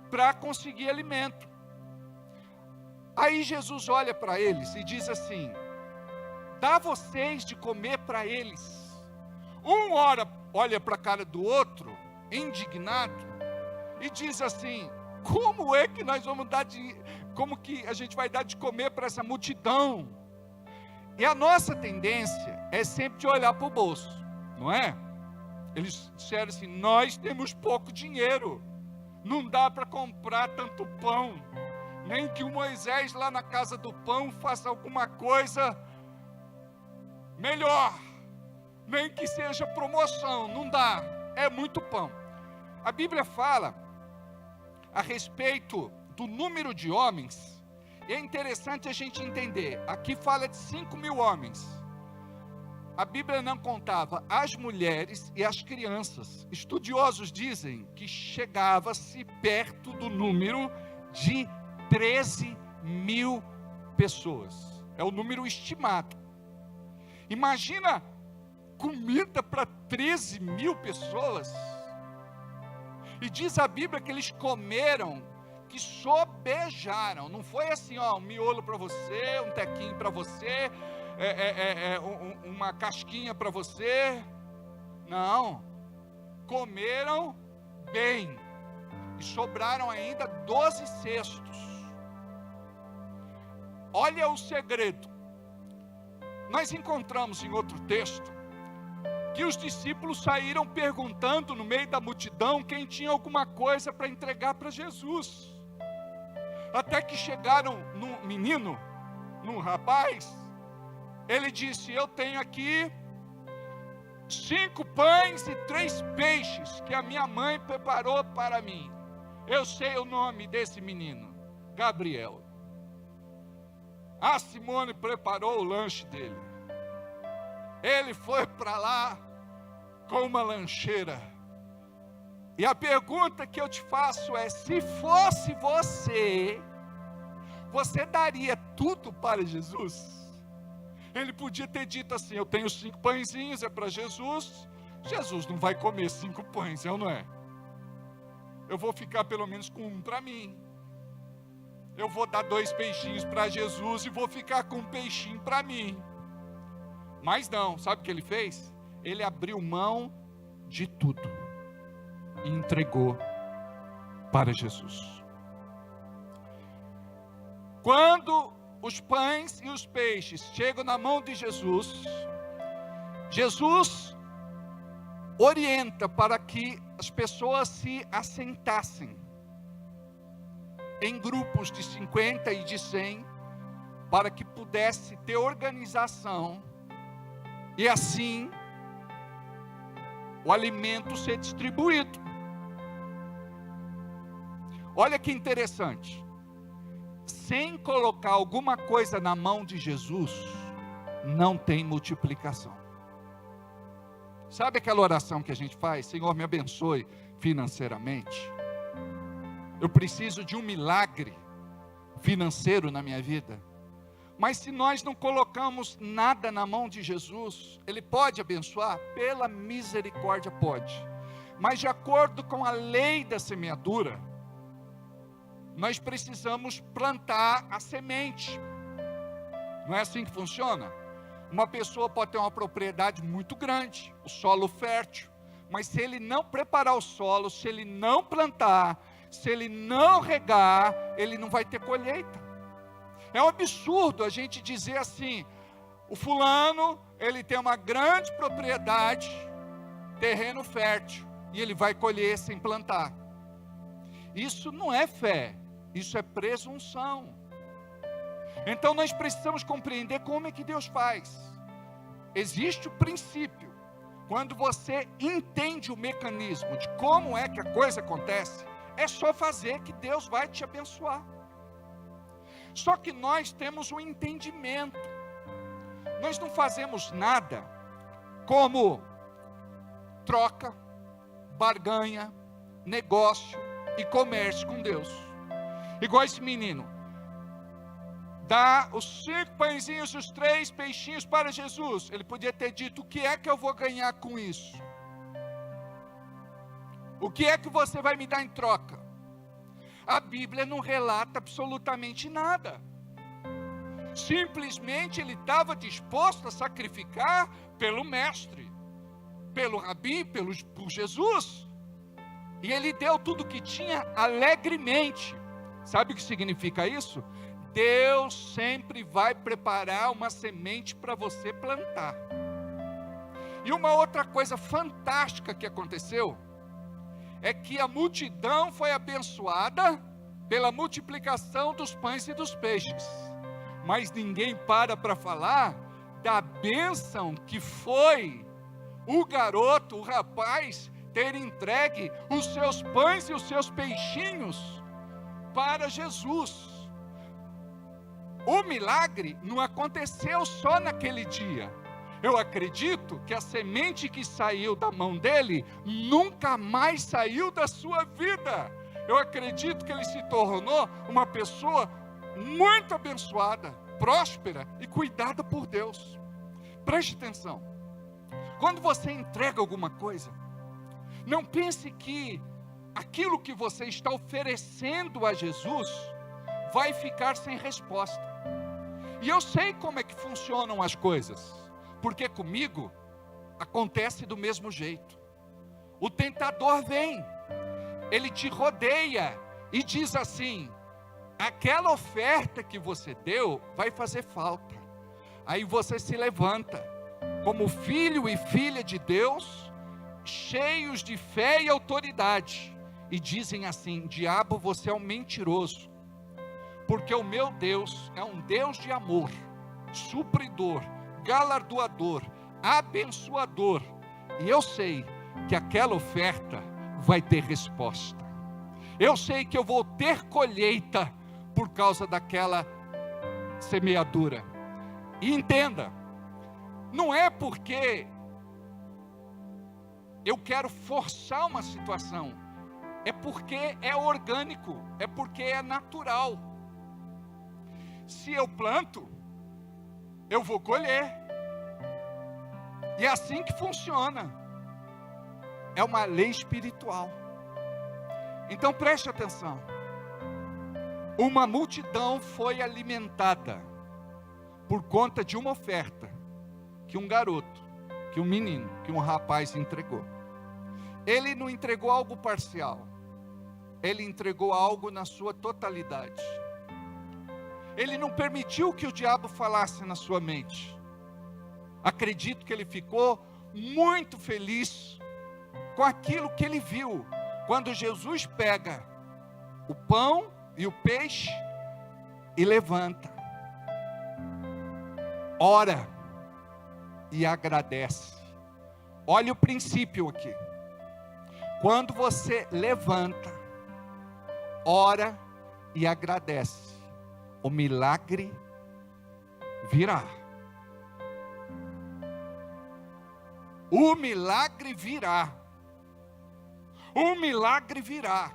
para conseguir alimento. Aí Jesus olha para eles e diz assim: dá vocês de comer para eles. Um olha para a cara do outro, indignado, e diz assim: como é que nós vamos como que a gente vai dar de comer para essa multidão? E a nossa tendência é sempre de olhar para o bolso, não é? Eles disseram assim: nós temos pouco dinheiro, não dá para comprar tanto pão, nem que o Moisés lá na casa do pão faça alguma coisa melhor, nem que seja promoção, não dá, é muito pão. A Bíblia fala a respeito do número de homens, e é interessante a gente entender. Aqui fala de 5.000 homens. A Bíblia não contava as mulheres e as crianças. Estudiosos dizem que chegava-se perto do número de 13.000 pessoas. É o número estimado. Imagina comida para 13.000 pessoas. E diz a Bíblia que eles comeram, que sobejaram. Não foi assim, ó, um miolo para você, um tequinho para você, uma casquinha para você. Não, comeram bem. E sobraram ainda 12 cestos. Olha o segredo. Nós encontramos em outro texto que os discípulos saíram perguntando no meio da multidão quem tinha alguma coisa para entregar para Jesus. Até que chegaram num menino, num rapaz. Ele disse: eu tenho aqui 5 pães e 3 peixes que a minha mãe preparou para mim. Eu sei o nome desse menino, Gabriel. A Simone preparou o lanche dele. Ele foi para lá com uma lancheira E a pergunta que eu te faço é: se fosse você, você daria tudo para Jesus? Ele podia ter dito assim: eu tenho 5 pãezinhos, é para Jesus. Jesus não vai comer 5 pães, é ou não é? Eu vou ficar pelo menos com 1 para mim. Eu vou dar 2 peixinhos para Jesus e vou ficar com 1 peixinho para mim. Mas não, sabe o que ele fez? Ele abriu mão de tudo e entregou para Jesus. Quando os pães e os peixes chegam na mão de Jesus, Jesus orienta para que as pessoas se assentassem em grupos de 50 e de 100, para que pudesse ter organização e assim o alimento ser distribuído. Olha que interessante. Sem colocar alguma coisa na mão de Jesus, não tem multiplicação. Sabe aquela oração que a gente faz? Senhor, me abençoe financeiramente. Eu preciso de um milagre financeiro na minha vida. Mas se nós não colocamos nada na mão de Jesus, Ele pode abençoar? Pela misericórdia pode. Mas de acordo com a lei da semeadura, nós precisamos plantar a semente. Não é assim que funciona? Uma pessoa pode ter uma propriedade muito grande, o solo fértil, mas se ele não preparar o solo, se ele não plantar, se ele não regar, ele não vai ter colheita. É um absurdo a gente dizer assim: o fulano, ele tem uma grande propriedade, terreno fértil, e ele vai colher sem plantar. Isso não é fé, isso é presunção. Então nós precisamos compreender como é que Deus faz. Existe o princípio. Quando você entende o mecanismo de como é que a coisa acontece, é só fazer que Deus vai te abençoar. Só que nós temos um entendimento. Nós não fazemos nada como troca, barganha, negócio e comércio com Deus. Igual esse menino. Dá os 5 pãezinhos e os 3 peixinhos para Jesus. Ele podia ter dito: o que é que eu vou ganhar com isso? O que é que você vai me dar em troca? A Bíblia não relata absolutamente nada. Simplesmente ele estava disposto a sacrificar pelo mestre, pelo rabi, por Jesus. E ele deu tudo o que tinha alegremente. Sabe o que significa isso? Deus sempre vai preparar uma semente para você plantar. E uma outra coisa fantástica que aconteceu é que a multidão foi abençoada pela multiplicação dos pães e dos peixes. Mas ninguém para falar da bênção que foi o garoto, o rapaz, ter entregue os seus pães e os seus peixinhos para Jesus. O milagre não aconteceu só naquele dia. Eu acredito que a semente que saiu da mão dele nunca mais saiu da sua vida. Eu acredito que ele se tornou uma pessoa muito abençoada, próspera e cuidada por Deus. Preste atenção. Quando você entrega alguma coisa, não pense que aquilo que você está oferecendo a Jesus vai ficar sem resposta. E eu sei como é que funcionam as coisas, porque comigo acontece do mesmo jeito. O tentador vem, ele te rodeia e diz assim: aquela oferta que você deu vai fazer falta. Aí você se levanta, como filho e filha de Deus, cheios de fé e autoridade, e dizem assim: diabo, você é um mentiroso, porque o meu Deus é um Deus de amor, supridor, galardoador, abençoador, e eu sei que aquela oferta vai ter resposta. Eu sei que eu vou ter colheita por causa daquela semeadura. E entenda, não é porque eu quero forçar uma situação, é porque é orgânico, é porque é natural. Se eu planto, eu vou colher. E é assim que funciona. É uma lei espiritual. Então preste atenção. Uma multidão foi alimentada por conta de uma oferta que um garoto, que um menino, que um rapaz entregou. Ele não entregou algo parcial. Ele entregou algo na sua totalidade. Ele não permitiu que o diabo falasse na sua mente. Acredito que ele ficou muito feliz com aquilo que ele viu, quando Jesus pega o pão e o peixe e levanta, ora e agradece. Olha o princípio aqui. Quando você levanta, ora e agradece, o milagre virá. O milagre virá. O milagre virá.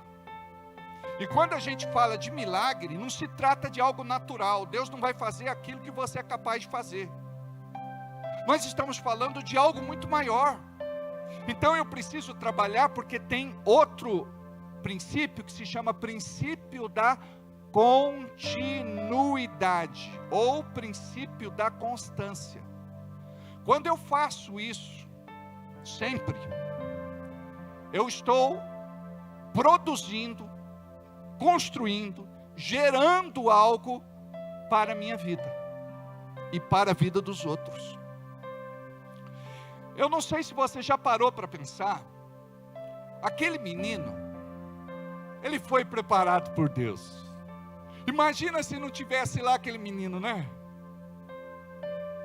E quando a gente fala de milagre, não se trata de algo natural. Deus não vai fazer aquilo que você é capaz de fazer. Nós estamos falando de algo muito maior. Então eu preciso trabalhar, porque tem outro princípio que se chama princípio da continuidade, ou princípio da constância. Quando eu faço isso, sempre, eu estou produzindo, construindo, gerando algo para a minha vida e para a vida dos outros. Eu não sei se você já parou para pensar, aquele menino, ele foi preparado por Deus. Imagina se não tivesse lá aquele menino, né?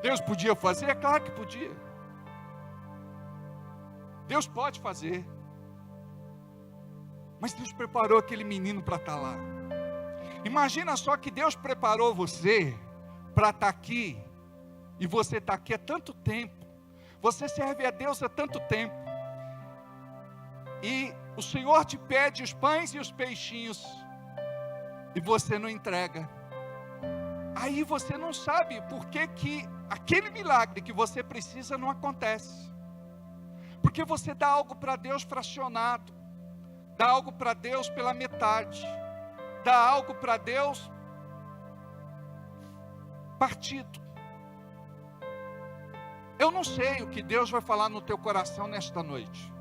Deus podia fazer? É claro que podia. Deus pode fazer. Mas Deus preparou aquele menino para estar lá. Imagina só que Deus preparou você para estar aqui, e você está aqui há tanto tempo. Você serve a Deus há tanto tempo. E o Senhor te pede os pães e os peixinhos, e você não entrega. Aí você não sabe por que aquele milagre que você precisa não acontece. Porque você dá algo para Deus fracionado, dá algo para Deus pela metade, dá algo para Deus partido. Eu não sei o que Deus vai falar no teu coração nesta noite,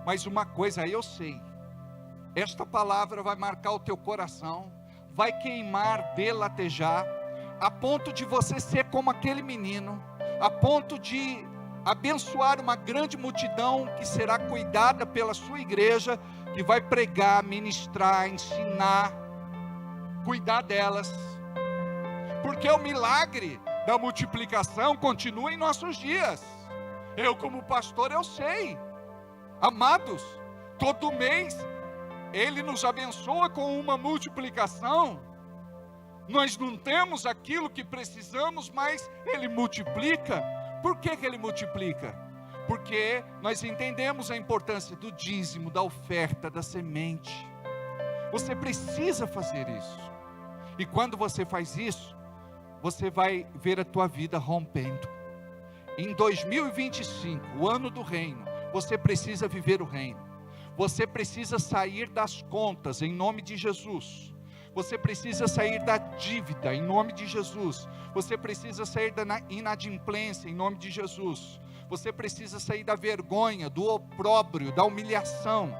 mas uma coisa eu sei: esta palavra vai marcar o teu coração, vai queimar, delatejar, a ponto de você ser como aquele menino, a ponto de abençoar uma grande multidão que será cuidada pela sua igreja, que vai pregar, ministrar, ensinar, cuidar delas, porque o milagre da multiplicação continua em nossos dias. Eu, como pastor, eu sei, amados, todo mês Ele nos abençoa com uma multiplicação. Nós não temos aquilo que precisamos, mas Ele multiplica. Por que Ele multiplica? Porque nós entendemos a importância do dízimo, da oferta, da semente. Você precisa fazer isso. E quando você faz isso, você vai ver a tua vida rompendo. Em 2025, o ano do reino, você precisa viver o reino. Você precisa sair das contas, em nome de Jesus. Você precisa sair da dívida, em nome de Jesus. Você precisa sair da inadimplência, em nome de Jesus. Você precisa sair da vergonha, do opróbrio, da humilhação.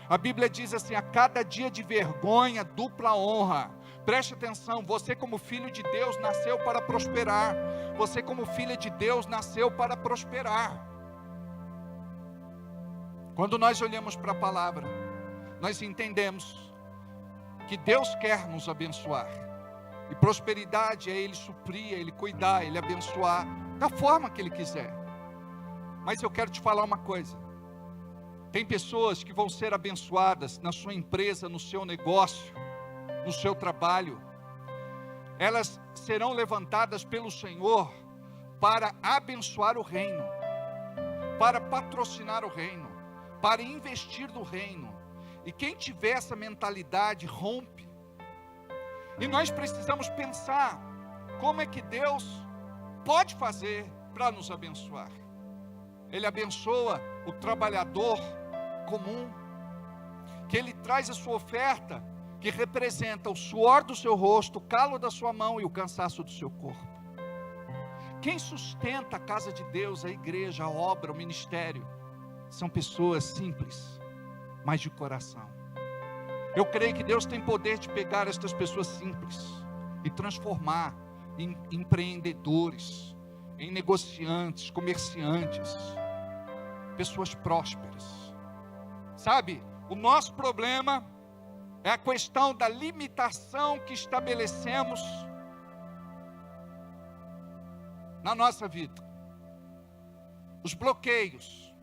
A Bíblia diz assim: a cada dia de vergonha, dupla honra. Preste atenção, você como filho de Deus nasceu para prosperar. Você como filha de Deus nasceu para prosperar. Quando nós olhamos para a palavra, nós entendemos que Deus quer nos abençoar. E prosperidade é Ele suprir, é Ele cuidar, é Ele abençoar da forma que Ele quiser. Mas eu quero te falar uma coisa: tem pessoas que vão ser abençoadas na sua empresa, no seu negócio, no seu trabalho. Elas serão levantadas pelo Senhor para abençoar o reino, para patrocinar o reino. para investir no reino. E quem tiver essa mentalidade rompe. E nós precisamos pensar como é que Deus pode fazer para nos abençoar. Ele abençoa o trabalhador comum, que ele traz a sua oferta, que representa o suor do seu rosto, o calo da sua mão e o cansaço do seu corpo. Quem sustenta a casa de Deus, a igreja, a obra, o ministério, são pessoas simples, mas de coração. Eu creio que Deus tem poder de pegar estas pessoas simples e transformar em empreendedores, em negociantes, comerciantes, pessoas prósperas. Sabe, o nosso problema é a questão da limitação que estabelecemos na nossa vida. Os bloqueios.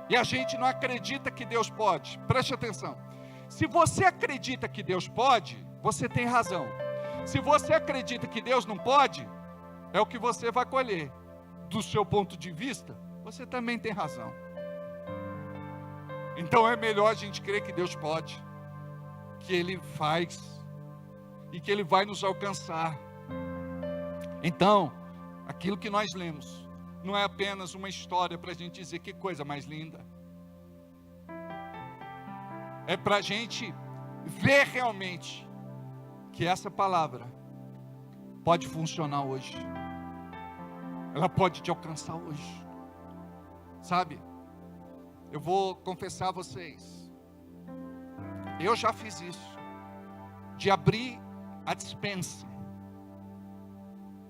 E a gente não acredita que Deus pode. Preste atenção. Se você acredita que Deus pode, você tem razão. Se você acredita que Deus não pode, é o que você vai colher. Do seu ponto de vista, você também tem razão. Então é melhor a gente crer que Deus pode, que Ele faz e que Ele vai nos alcançar. Então, aquilo que nós lemos não é apenas uma história para a gente dizer que coisa mais linda. É para a gente ver realmente que essa palavra pode funcionar hoje. Ela pode te alcançar hoje. Sabe? Eu vou confessar a vocês. Eu já fiz isso. De abrir a despensa.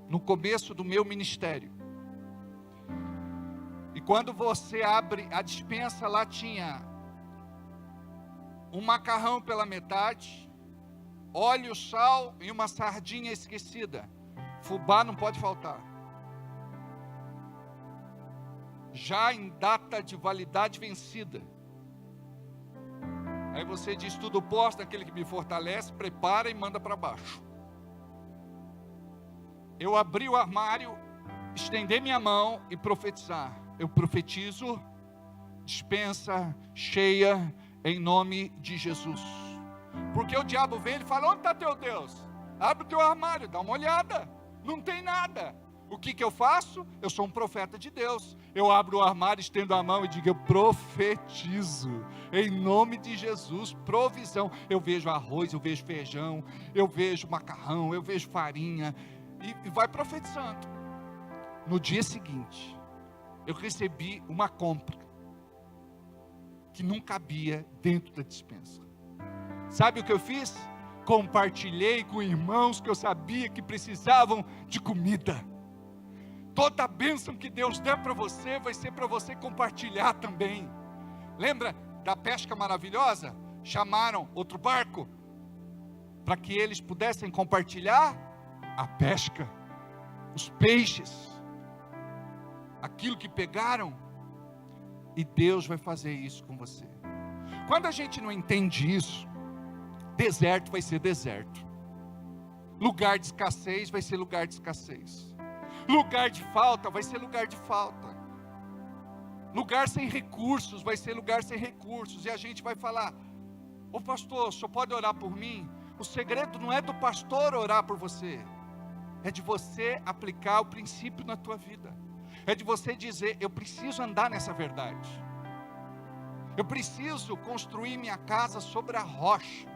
No começo do meu ministério. E quando você abre a despensa, lá tinha um macarrão pela metade, óleo, sal e uma sardinha esquecida. Fubá não pode faltar. Já em data de validade vencida. Aí você diz: tudo posso daquele que me fortalece, prepara e manda para baixo. Eu abri o armário, estender minha mão e profetizar. Eu profetizo, despensa cheia em nome de Jesus. Porque o diabo vem e fala: onde está teu Deus? Abre o teu armário, dá uma olhada. Não tem nada. O que eu faço? Eu sou um profeta de Deus. Eu abro o armário, estendo a mão e digo: eu profetizo em nome de Jesus, provisão. Eu vejo arroz, eu vejo feijão, eu vejo macarrão, eu vejo farinha. E vai profetizando. No dia seguinte, eu recebi uma compra que não cabia dentro da despensa. Sabe o que eu fiz? Compartilhei com irmãos que eu sabia que precisavam de comida. Toda a bênção que Deus der para você, vai ser para você compartilhar também. Lembra da pesca maravilhosa? Chamaram outro barco para que eles pudessem compartilhar a pesca, os peixes, aquilo que pegaram. E Deus vai fazer isso com você. Quando a gente não entende isso, deserto vai ser deserto, lugar de escassez vai ser lugar de escassez, lugar de falta vai ser lugar de falta, lugar sem recursos vai ser lugar sem recursos. E a gente vai falar: ô pastor, o senhor pode orar por mim? O segredo não é do pastor orar por você, é de você aplicar o princípio na tua vida. É de você dizer: eu preciso andar nessa verdade. Eu preciso construir minha casa sobre a rocha.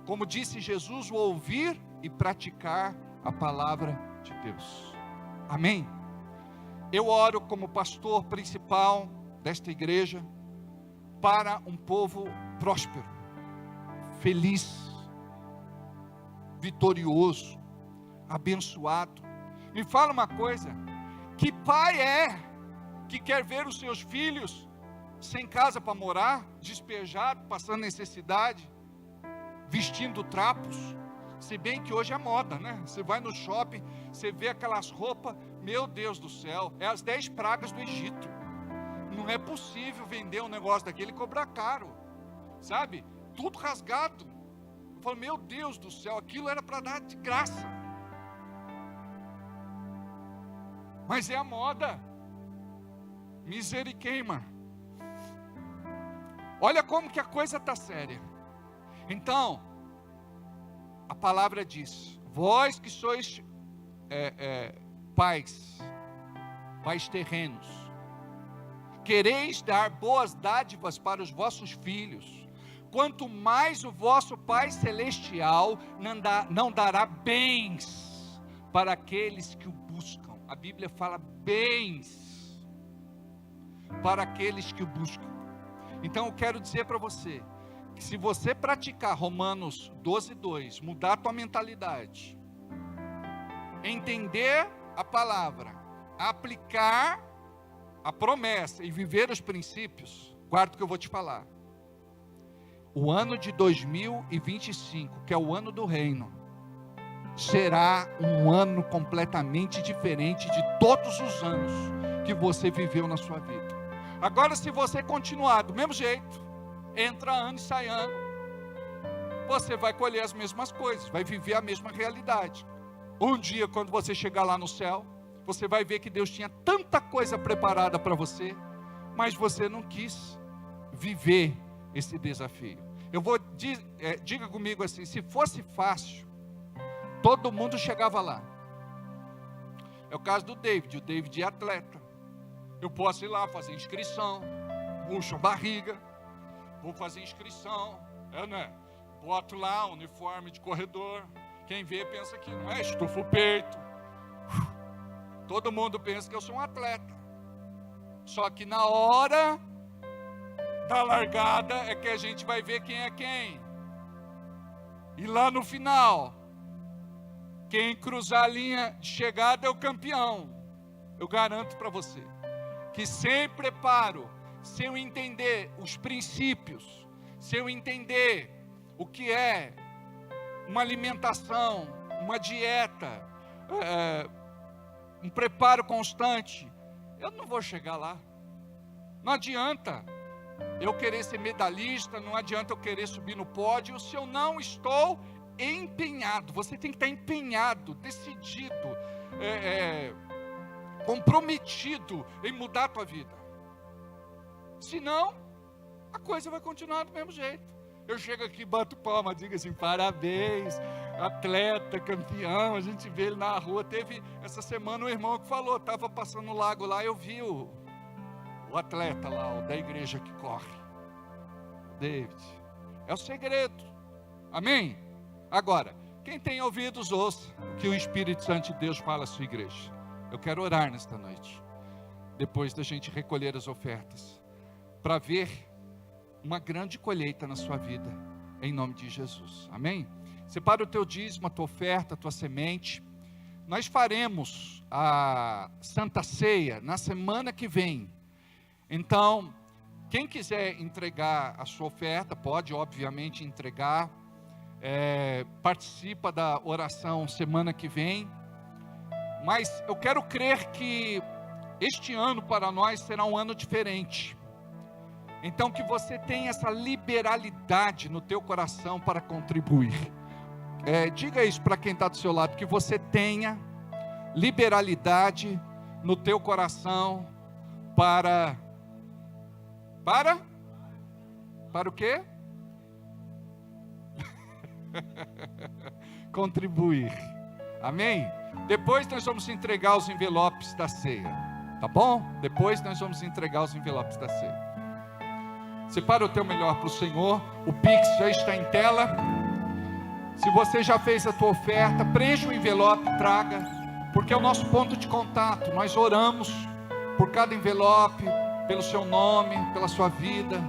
Como disse Jesus, o ouvir e praticar a palavra de Deus. Amém? Eu oro como pastor principal desta igreja para um povo próspero, feliz, vitorioso, abençoado. Me fala uma coisa: que pai é que quer ver os seus filhos sem casa para morar, despejado, passando necessidade, vestindo trapos? Se bem que hoje é moda, né? Você vai no shopping, você vê aquelas roupas, meu Deus do céu, é as 10 pragas do Egito. Não é possível vender um negócio daquele e cobrar caro, sabe? Tudo rasgado. Eu falo: meu Deus do céu, aquilo era para dar de graça. Mas é a moda. Misericórdia. Olha como que a coisa está séria. Então, a palavra diz: vós que sois pais terrenos, quereis dar boas dádivas para os vossos filhos, quanto mais o vosso Pai Celestial não dará bens para aqueles que o buscam. A Bíblia fala bens para aqueles que o buscam. Então eu quero dizer para você, que se você praticar Romanos 12:2, mudar a tua mentalidade, entender a palavra, aplicar a promessa e viver os princípios, guarda o que eu vou te falar. O ano de 2025, que é o ano do reino, será um ano completamente diferente de todos os anos que você viveu na sua vida. Agora, se você continuar do mesmo jeito, entra ano e sai ano, você vai colher as mesmas coisas, vai viver a mesma realidade. Um dia, quando você chegar lá no céu, você vai ver que Deus tinha tanta coisa preparada para você, mas você não quis viver esse desafio. Diga comigo assim: se fosse fácil, todo mundo chegava lá. É o caso do David. O David é atleta. Eu posso ir lá fazer inscrição, puxo a barriga, vou fazer inscrição, né? Boto lá o uniforme de corredor. Quem vê pensa que não é, estufa o peito. Todo mundo pensa que eu sou um atleta. Só que na hora da largada é que a gente vai ver quem é quem. E lá no final, quem cruzar a linha de chegada é o campeão. Eu garanto para você que sem preparo, se eu entender os princípios, se eu entender o que é uma alimentação, uma dieta, um preparo constante, eu não vou chegar lá. Não adianta eu querer ser medalhista, não adianta eu querer subir no pódio, se eu não estou empenhado. Você tem que estar empenhado, decidido, comprometido em mudar a tua vida. Senão, a coisa vai continuar do mesmo jeito. Eu chego aqui, bato palma, digo assim: parabéns, atleta, campeão. A gente vê ele na rua. Teve essa semana um irmão que falou, estava passando no lago lá, eu vi o atleta lá, o da igreja que corre, David. É o segredo, amém? Agora, quem tem ouvidos, ouça o que o Espírito Santo de Deus fala à sua igreja. Eu quero orar nesta noite, depois da gente recolher as ofertas, para ver uma grande colheita na sua vida, em nome de Jesus, amém? Separa o teu dízimo, a tua oferta, a tua semente. Nós faremos a Santa Ceia na semana que vem. Então, quem quiser entregar a sua oferta, pode obviamente entregar, participa da oração semana que vem. Mas eu quero crer que este ano para nós será um ano diferente. Então que você tenha essa liberalidade no teu coração para contribuir. Diga isso para quem está do seu lado, que você tenha liberalidade no teu coração para o quê? Contribuir. Amém? Depois nós vamos entregar os envelopes da ceia, tá bom? Depois nós vamos entregar os envelopes da ceia. Separa o teu melhor para o Senhor. O Pix já está em tela. Se você já fez a tua oferta, preencha o envelope, traga, porque é o nosso ponto de contato. Nós oramos por cada envelope, pelo seu nome, pela sua vida.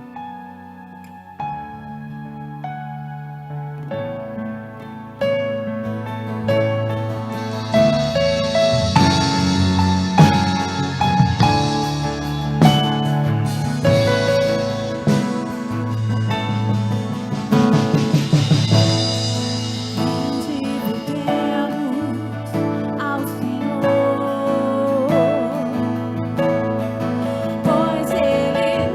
Pois Ele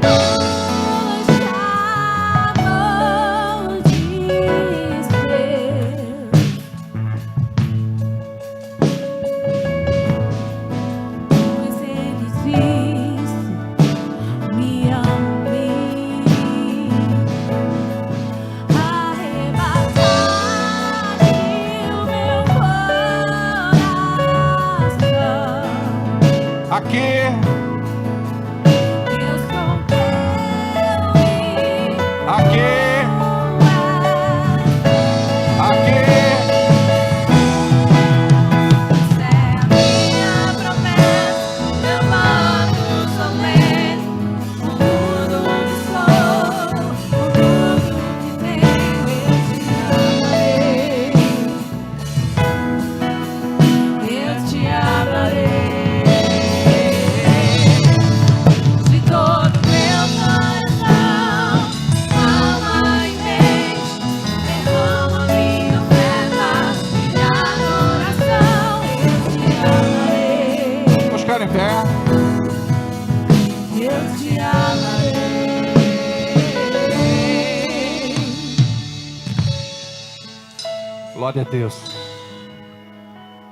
Glória a Deus.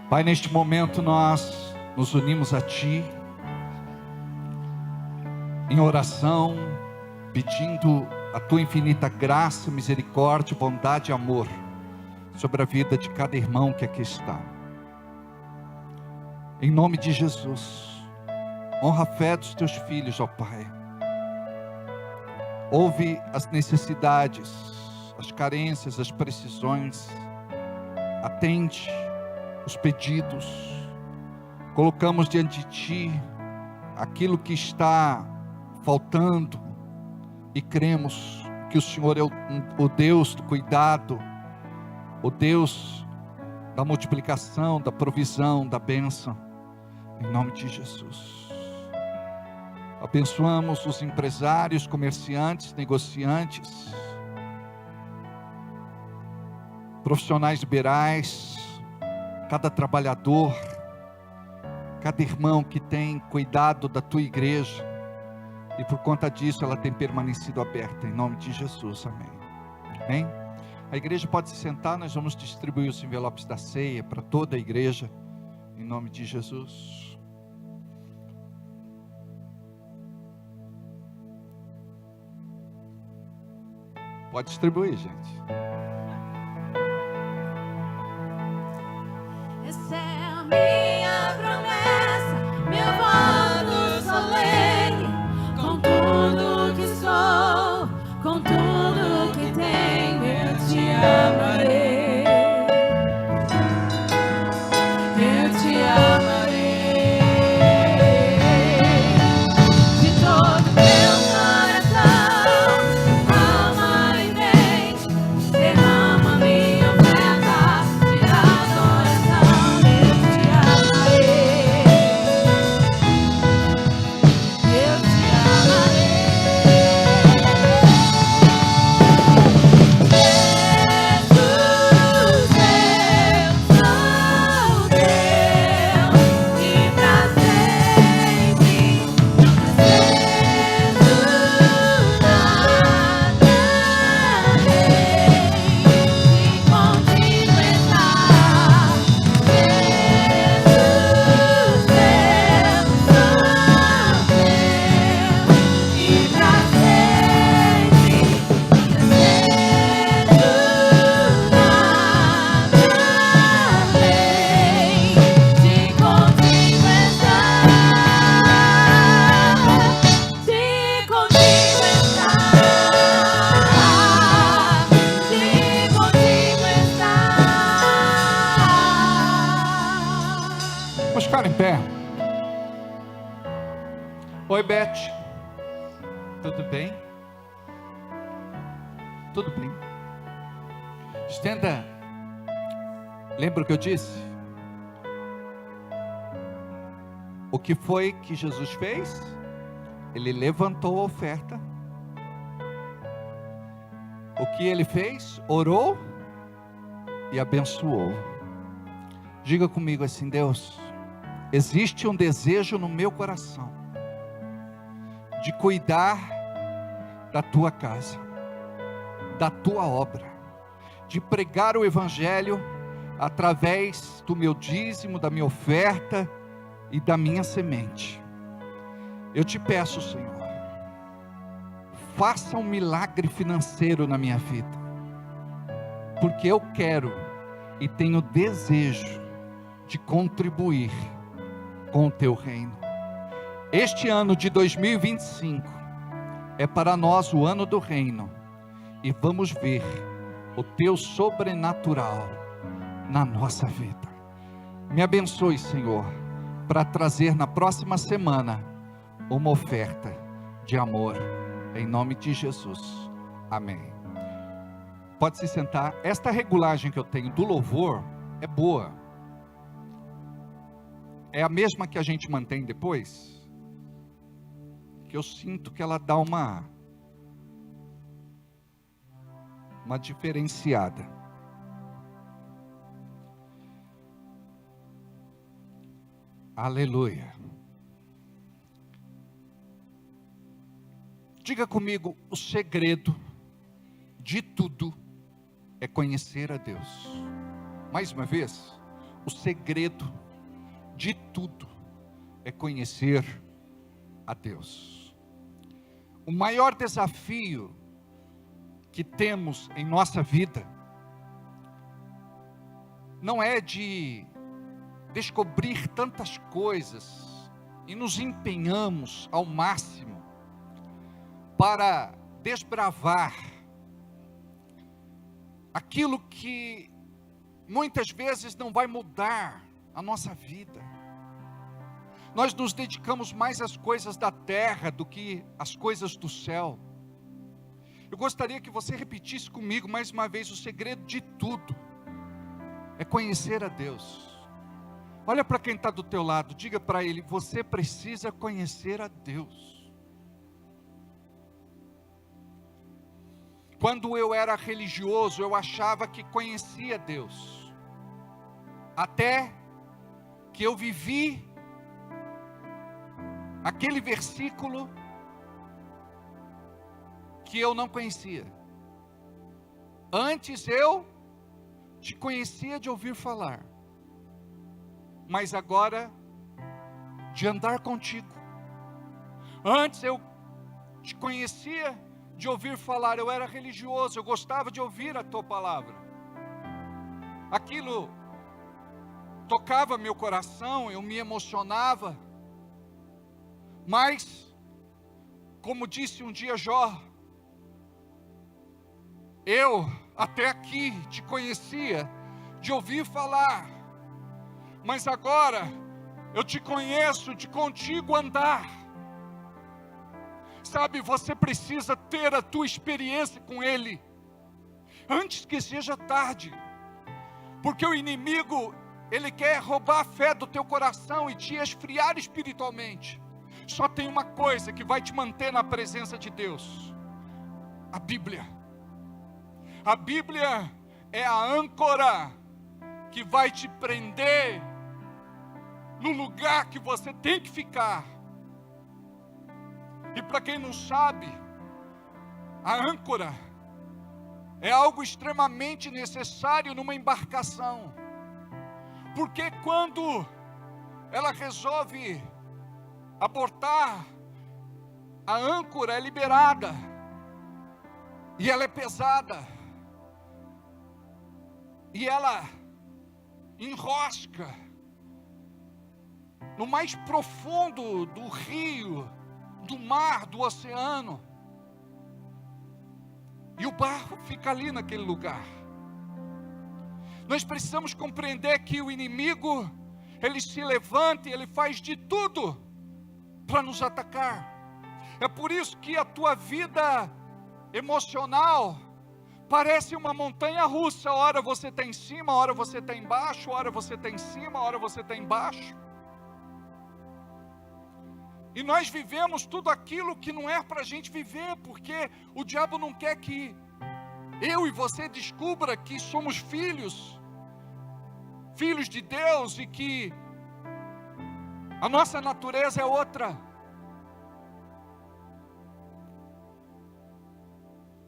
Pai, neste momento nós nos unimos a Ti, em oração, pedindo a Tua infinita graça, misericórdia, bondade e amor sobre a vida de cada irmão que aqui está. Em nome de Jesus, honra a fé dos Teus filhos, ó Pai. Ouve as necessidades, as carências, as precisões, atende os pedidos, colocamos diante de Ti aquilo que está faltando e cremos que o Senhor é o Deus do cuidado, o Deus da multiplicação, da provisão, da bênção, em nome de Jesus. Abençoamos os empresários, comerciantes, negociantes, profissionais liberais, cada trabalhador, cada irmão que tem cuidado da Tua igreja, e por conta disso ela tem permanecido aberta, em nome de Jesus, amém. Amém? A igreja pode se sentar, nós vamos distribuir os envelopes da ceia para toda a igreja, em nome de Jesus. Pode distribuir, gente. Essa é a minha promessa, meu voto solene, com tudo que sou, com tudo que tenho, eu te amarei, eu te amarei, de todo meu coração, alma e mente, derrama minha oferta de adoração, eu te amarei, eu te amarei. Vamos ficar em pé. Oi, Beth. Tudo bem? Tudo bem. Estenda. Lembra o que eu disse? O que foi que Jesus fez? Ele levantou a oferta. O que ele fez? Orou e abençoou. Diga comigo assim: Deus, existe um desejo no meu coração de cuidar da Tua casa, da Tua obra, de pregar o Evangelho através do meu dízimo, da minha oferta e da minha semente. Eu te peço, Senhor, faça um milagre financeiro na minha vida, porque eu quero e tenho desejo de contribuir com o Teu reino. Este ano de 2025 é para nós o ano do reino, e vamos ver o Teu sobrenatural na nossa vida. Me abençoe, Senhor, para trazer na próxima semana uma oferta de amor, em nome de Jesus, amém. Pode se sentar. Esta regulagem que eu tenho do louvor é boa, é a mesma que a gente mantém depois, que eu sinto que ela dá uma diferenciada. Aleluia. Diga comigo: o segredo de tudo é conhecer a Deus. Mais uma vez, o segredo de tudo é conhecer a Deus. O maior desafio que temos em nossa vida não é de descobrir tantas coisas e nos empenhamos ao máximo para desbravar aquilo que muitas vezes não vai mudar a nossa vida. Nós nos dedicamos mais às coisas da terra do que às coisas do céu. Eu gostaria que você repetisse comigo mais uma vez: o segredo de tudo é conhecer a Deus. Olha para quem está do teu lado, diga para ele: você precisa conhecer a Deus. Quando eu era religioso, eu achava que conhecia Deus, até que eu vivi aquele versículo que eu não conhecia. Antes eu te conhecia de ouvir falar, mas agora de andar contigo. Antes eu te conhecia de ouvir falar, eu era religioso, eu gostava de ouvir a tua palavra. Aquilo tocava meu coração, eu me emocionava. Mas, como disse um dia Jó, eu até aqui te conhecia de ouvir falar, mas agora eu te conheço de contigo andar. Sabe, você precisa ter a tua experiência com Ele, antes que seja tarde, porque o inimigo, ele quer roubar a fé do teu coração e te esfriar espiritualmente. Só tem uma coisa que vai te manter na presença de Deus: a Bíblia. A Bíblia é a âncora que vai te prender no lugar que você tem que ficar. E para quem não sabe, a âncora é algo extremamente necessário numa embarcação, porque quando ela resolve abortar, a âncora é liberada, e ela é pesada, e ela enrosca no mais profundo do rio, do mar, do oceano, e o barco fica ali naquele lugar. Nós precisamos compreender que o inimigo, ele se levanta e ele faz de tudo para nos atacar. É por isso que a tua vida emocional parece uma montanha russa. Ora você está em cima, ora você está embaixo, ora você está em cima, ora você está embaixo. E nós vivemos tudo aquilo que não é para a gente viver, porque o diabo não quer que eu e você descubra que somos filhos de Deus, e que a nossa natureza é outra.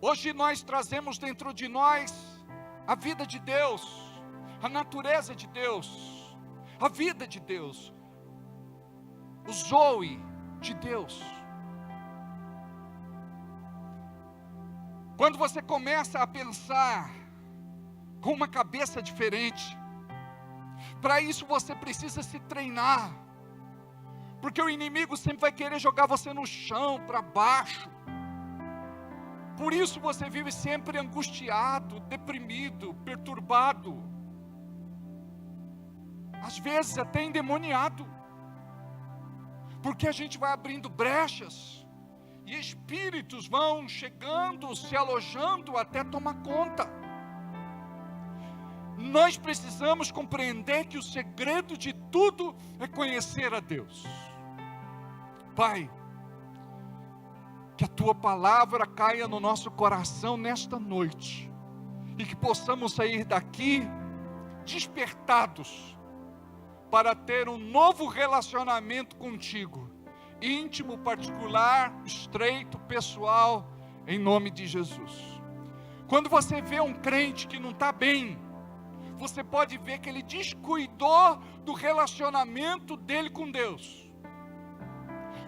Hoje nós trazemos dentro de nós a vida de Deus, a natureza de Deus, a vida de Deus, o Zoe de Deus. Quando você começa a pensar com uma cabeça diferente, para isso você precisa se treinar, porque o inimigo sempre vai querer jogar você no chão, para baixo. Por isso você vive sempre angustiado, deprimido, perturbado, às vezes até endemoniado, porque a gente vai abrindo brechas, e espíritos vão chegando, se alojando até tomar conta. Nós precisamos compreender que o segredo de tudo é conhecer a Deus. Pai, que a Tua palavra caia no nosso coração nesta noite, e que possamos sair daqui despertados para ter um novo relacionamento contigo, íntimo, particular, estreito, pessoal, em nome de Jesus. Quando você vê um crente que não está bem, você pode ver que ele descuidou do relacionamento dele com Deus.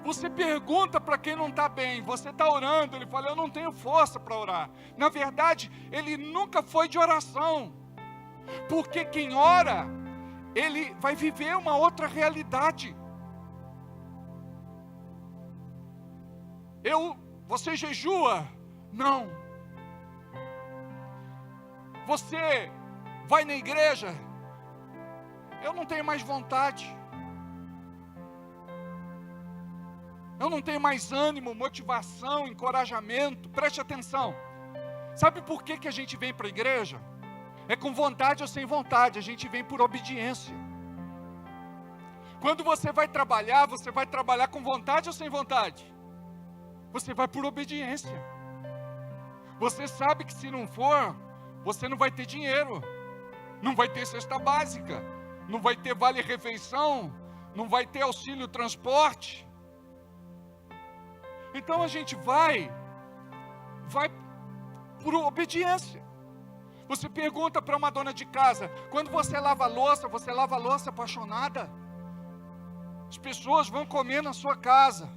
Você pergunta para quem não está bem, você está orando, ele fala, eu não tenho força para orar. Na verdade, ele nunca foi de oração, porque quem ora, ele vai viver uma outra realidade. Você jejua? Não. Você vai na igreja? Eu não tenho mais vontade. Eu não tenho mais ânimo, motivação, encorajamento. Preste atenção. Sabe por que a gente vem para a igreja? É com vontade ou sem vontade, a gente vem por obediência. Quando você vai trabalhar com vontade ou sem vontade? Você vai por obediência. Você sabe que se não for, você não vai ter dinheiro, não vai ter cesta básica, não vai ter vale-refeição, não vai ter auxílio transporte. Então a gente vai por obediência. Você pergunta para uma dona de casa, quando você lava a louça apaixonada? As pessoas vão comer na sua casa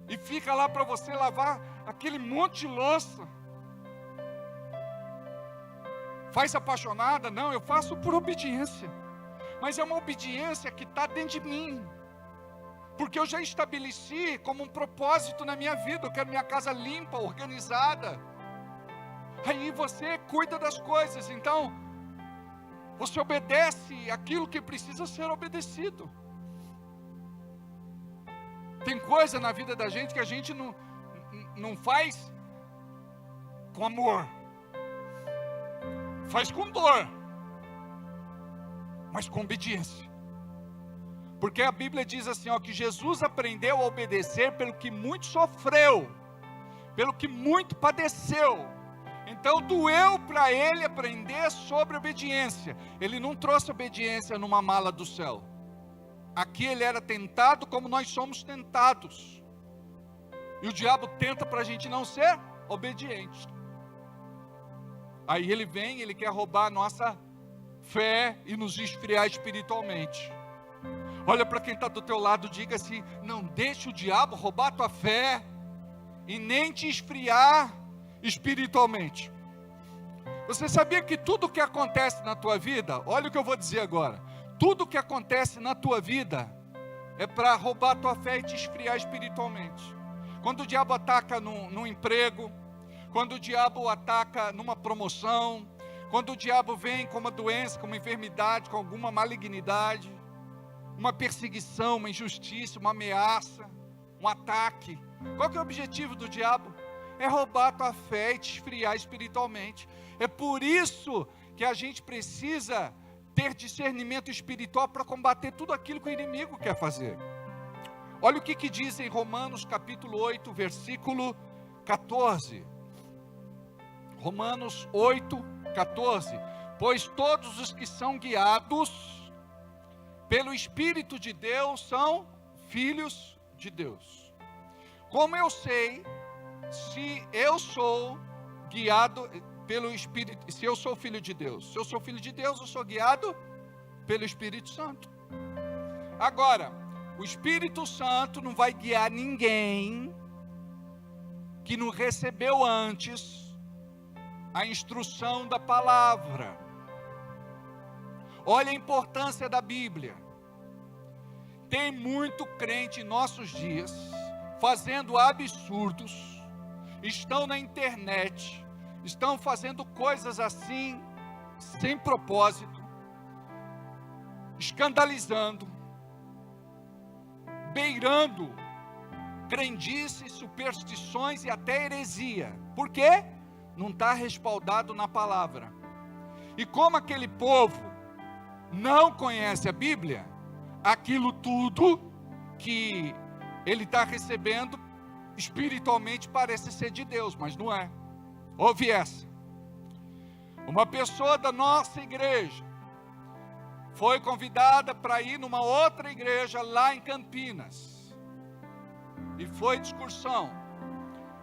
e fica lá para você lavar aquele monte de louça. Faz apaixonada? Não, eu faço por obediência. Mas é uma obediência que está dentro de mim. Porque eu já estabeleci como um propósito na minha vida. Eu quero minha casa limpa, organizada. Aí você cuida das coisas. Então, você obedece aquilo que precisa ser obedecido. Tem coisa na vida da gente que a gente não faz com amor. Faz com dor. Mas com obediência. Porque a Bíblia diz assim, ó, que Jesus aprendeu a obedecer pelo que muito sofreu, pelo que muito padeceu. Então doeu para ele aprender sobre obediência. Ele não trouxe obediência numa mala do céu. Aqui ele era tentado como nós somos tentados. E o diabo tenta para a gente não ser obediente. Aí ele vem, ele quer roubar a nossa fé e nos esfriar espiritualmente. Olha para quem está do teu lado, diga assim, não deixe o diabo roubar a tua fé e nem te esfriar espiritualmente. Você sabia que tudo que acontece na tua vida, olha o que eu vou dizer agora, tudo que acontece na tua vida é para roubar a tua fé e te esfriar espiritualmente. Quando o diabo ataca num emprego, quando o diabo ataca numa promoção, quando o diabo vem com uma doença, com uma enfermidade, com alguma malignidade, uma perseguição, uma injustiça, uma ameaça, um ataque. Qual que é o objetivo do diabo? É roubar a tua fé e te esfriar espiritualmente. É por isso que a gente precisa ter discernimento espiritual para combater tudo aquilo que o inimigo quer fazer. Olha o que diz em Romanos capítulo 8, versículo 14. Romanos 8, 14. Pois todos os que são guiados pelo Espírito de Deus são filhos de Deus. Como eu sei se eu sou guiado pelo Espírito, se eu sou filho de Deus? Se eu sou filho de Deus, eu sou guiado pelo Espírito Santo. Agora, o Espírito Santo não vai guiar ninguém que não recebeu antes a instrução da palavra. Olha a importância da Bíblia. Tem muito crente em nossos dias fazendo absurdos, estão na internet, estão fazendo coisas assim, sem propósito, escandalizando, beirando crendices, superstições e até heresia. Por quê? Não está respaldado na palavra. E como aquele povo não conhece a Bíblia, aquilo tudo que ele está recebendo espiritualmente parece ser de Deus, mas não é. Ouve essa. Uma pessoa da nossa igreja foi convidada para ir numa outra igreja lá em Campinas, e foi de excursão.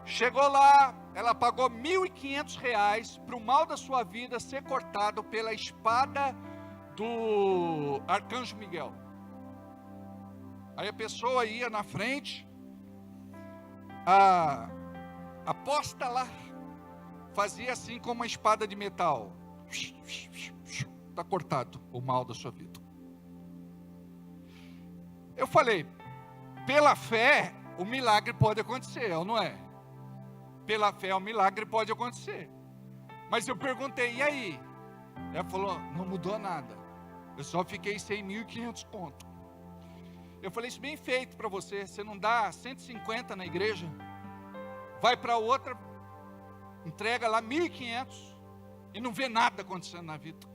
Chegou lá, ela pagou R$1.500 para o mal da sua vida ser cortado pela espada do Arcanjo Miguel. Aí a pessoa ia na frente, a aposta lá fazia assim com uma espada de metal. Está cortado o mal da sua vida. Eu falei, pela fé, o milagre pode acontecer, ou não é? Pela fé, o milagre pode acontecer. Mas eu perguntei, e aí? Ela falou, não mudou nada. Eu só fiquei sem 1.500 conto. Eu falei, isso bem feito para você. Você não dá 150 na igreja? Vai para outra, entrega lá 1.500 e não vê nada acontecendo na vida.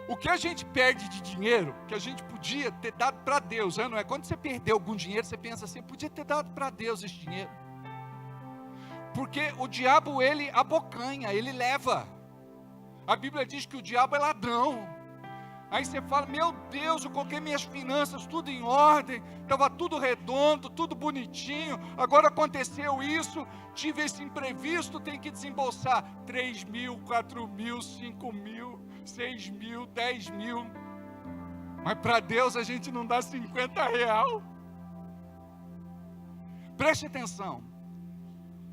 O que a gente perde de dinheiro, que a gente podia ter dado para Deus, não é? Quando você perdeu algum dinheiro, você pensa assim, podia ter dado para Deus esse dinheiro. Porque o diabo, ele abocanha, ele leva. A Bíblia diz que o diabo é ladrão. Aí você fala, meu Deus, eu coloquei minhas finanças tudo em ordem, estava tudo redondo, tudo bonitinho, agora aconteceu isso, tive esse imprevisto, tem que desembolsar 3.000, 4.000, 5.000, 6.000, 10.000. Mas para Deus a gente não dá R$50. Preste atenção,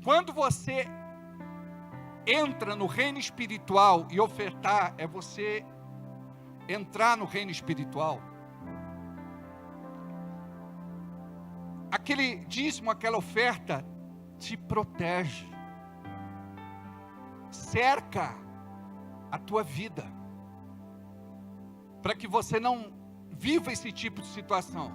quando você entra no reino espiritual e ofertar, é você entrar no reino espiritual. Aquele dízimo, aquela oferta te protege, cerca a tua vida, para que você não viva esse tipo de situação.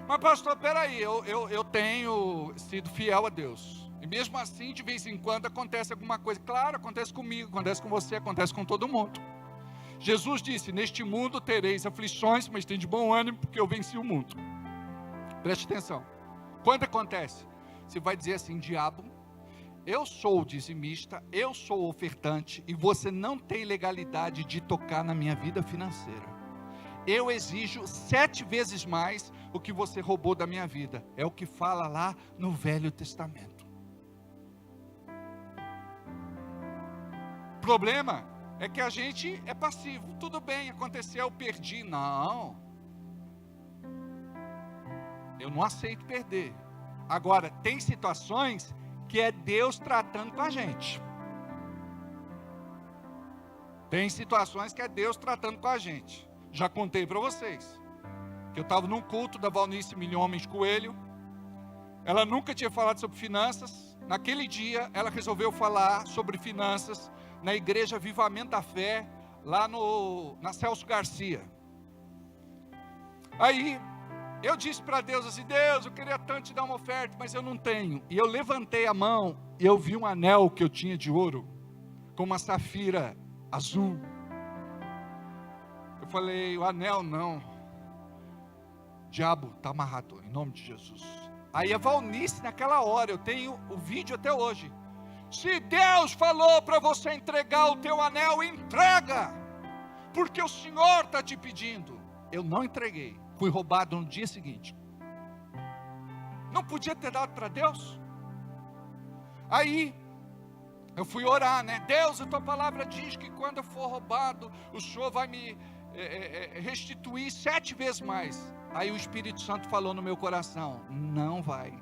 Mas pastor, peraí, eu tenho sido fiel a Deus, e mesmo assim de vez em quando acontece alguma coisa. Claro, acontece comigo, acontece com você, acontece com todo mundo. Jesus disse, neste mundo tereis aflições, mas tem de bom ânimo, porque eu venci o mundo. Preste atenção, quando acontece, você vai dizer assim, diabo, eu sou dizimista, eu sou ofertante, e você não tem legalidade de tocar na minha vida financeira. Eu exijo 7 vezes mais o que você roubou da minha vida. É o que fala lá no Velho Testamento. Problema é que a gente é passivo. Tudo bem, aconteceu, eu perdi. Não. Eu não aceito perder. Agora, tem situações que é Deus tratando com a gente. Tem situações que é Deus tratando com a gente. Já contei para vocês que eu estava num culto da Valnice Milhomens Coelho. Ela nunca tinha falado sobre finanças. Naquele dia, ela resolveu falar sobre finanças na igreja Avivamento da Fé, lá na Celso Garcia. Aí, eu disse para Deus assim, Deus, eu queria tanto te dar uma oferta, mas eu não tenho. E eu levantei a mão, e eu vi um anel que eu tinha de ouro, com uma safira azul. Eu falei, o anel não. Diabo, está amarrado, em nome de Jesus. Aí a Valnice, naquela hora, eu tenho o vídeo até hoje. Se Deus falou para você entregar o teu anel, entrega, porque o Senhor está te pedindo. Eu não entreguei, fui roubado no dia seguinte. Não podia ter dado para Deus? Aí, eu fui orar, né? Deus, a tua palavra diz que quando eu for roubado, o Senhor vai me restituir 7 vezes mais. Aí o Espírito Santo falou no meu coração, não vai,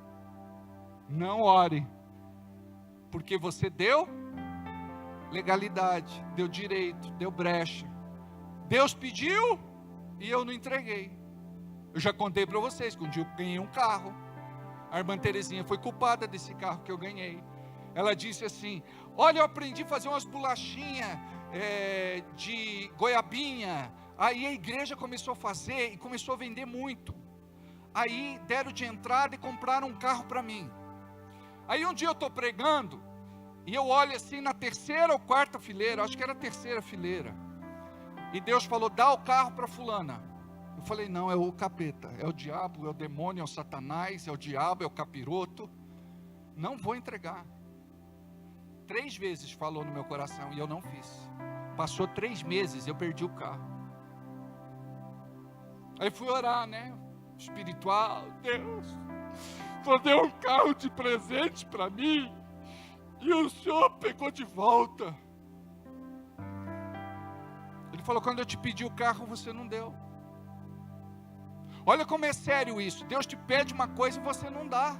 não ore. Porque você deu legalidade, deu direito, deu brecha. Deus pediu e eu não entreguei. Eu já contei para vocês que um dia eu ganhei um carro. A irmã Terezinha foi culpada desse carro que eu ganhei. Ela disse assim, olha, eu aprendi a fazer umas bolachinhas de goiabinha. Aí a igreja começou a fazer e começou a vender muito. Aí deram de entrada e compraram um carro para mim. Aí um dia eu estou pregando, e eu olho assim na 3ª ou 4ª fileira, acho que era a 3ª fileira, e Deus falou, dá o carro para fulana. Eu falei, não, é o capeta, é o diabo, é o demônio, é o satanás, é o diabo, é o capiroto, não vou entregar. 3 vezes falou no meu coração, e eu não fiz. Passou 3 meses, eu perdi o carro. Aí fui orar, né, espiritual, Deus, vou dar um carro de presente para mim, E o Senhor pegou de volta. Ele falou, quando eu te pedi o carro, você não deu. Olha como é sério isso. Deus te pede uma coisa e você não dá.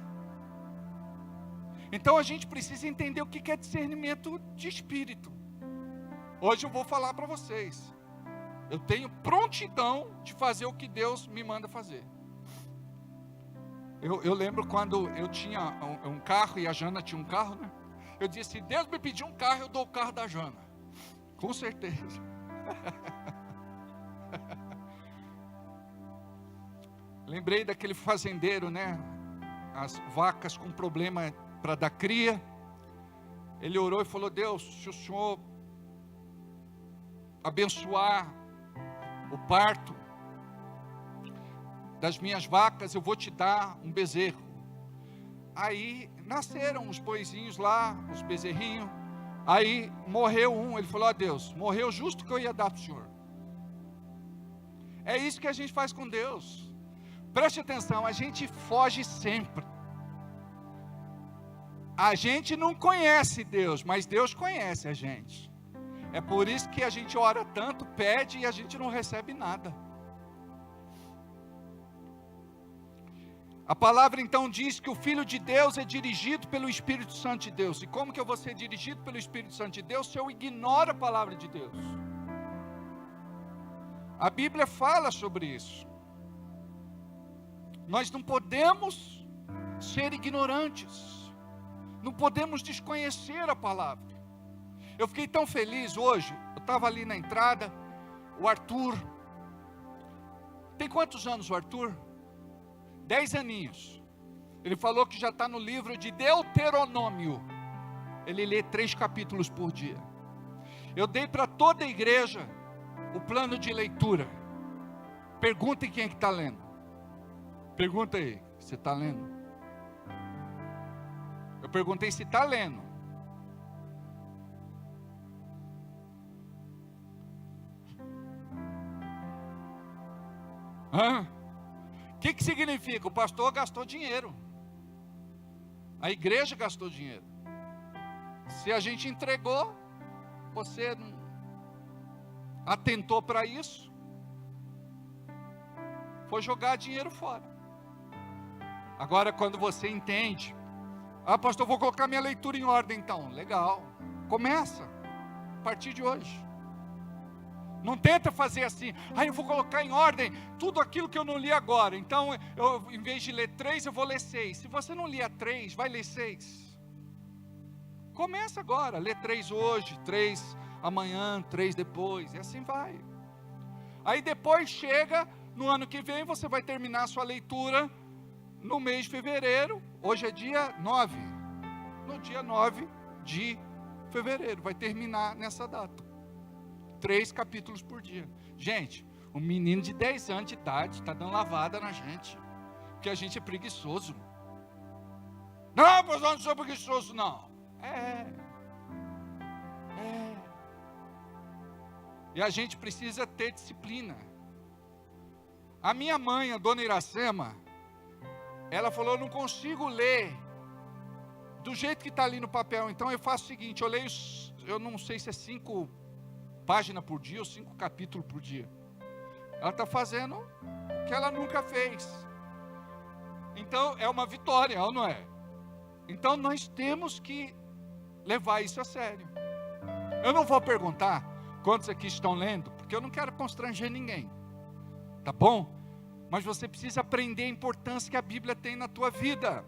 Então a gente precisa entender o que é discernimento de espírito. Hoje eu vou falar para vocês. Eu tenho prontidão de fazer o que Deus me manda fazer. Eu lembro quando eu tinha um carro e a Jana tinha um carro, né? Eu disse, se Deus me pedir um carro, eu dou o carro da Jana. Com certeza. Lembrei daquele fazendeiro, né? As vacas com problema para dar cria. Ele orou e falou, Deus, se o Senhor abençoar o parto das minhas vacas, eu vou te dar um bezerro. Aí nasceram os boizinhos lá, os bezerrinhos. Aí morreu um, ele falou, Deus, morreu justo que eu ia dar para o Senhor. É isso que a gente faz com Deus. Preste atenção, a gente foge sempre. A gente não conhece Deus, mas Deus conhece a gente. É por isso que a gente ora tanto, pede e a gente não recebe nada. A palavra então diz que o Filho de Deus é dirigido pelo Espírito Santo de Deus. E como que eu vou ser dirigido pelo Espírito Santo de Deus se eu ignoro a palavra de Deus? A Bíblia fala sobre isso. Nós não podemos ser ignorantes. Não podemos desconhecer a palavra. Eu fiquei tão feliz hoje. Eu estava ali na entrada. O Arthur. Tem quantos anos o Arthur? 10 aninhos. Ele falou que já está no livro de Deuteronômio. Ele lê 3 capítulos por dia. Eu dei para toda a igreja o plano de leitura. Perguntem quem é que está lendo. Pergunta aí, você está lendo? Eu perguntei se está lendo. Hã? O que significa? O pastor gastou dinheiro. A igreja gastou dinheiro. Se a gente entregou, você não atentou para isso, foi jogar dinheiro fora. Agora quando você entende, pastor, vou colocar minha leitura em ordem então. Legal, começa a partir de hoje. Não tenta fazer assim, eu vou colocar em ordem tudo aquilo que eu não li agora. Então, em vez de ler 3, eu vou ler 6. Se você não lia 3, vai ler 6. Começa agora, lê 3 hoje, 3 amanhã, 3 depois, e assim vai. Aí depois chega, no ano que vem, você vai terminar a sua leitura no mês de fevereiro. Hoje é dia 9. No dia 9 de fevereiro, vai terminar nessa data. 3 capítulos por dia. Gente, um menino de 10 anos de idade está dando lavada na gente, porque a gente é preguiçoso. Não, pois eu não sou preguiçoso, não. E a gente precisa ter disciplina. A minha mãe, a dona Iracema, ela falou, eu não consigo ler do jeito que está ali no papel. Então eu faço o seguinte, eu leio, eu não sei se é 5 páginas por dia ou 5 capítulos por dia. Ela está fazendo o que ela nunca fez. Então é uma vitória, ou não é? Então nós temos que levar isso a sério. Eu não vou perguntar quantos aqui estão lendo, porque eu não quero constranger ninguém, tá bom? Mas você precisa aprender a importância que a Bíblia tem na tua vida.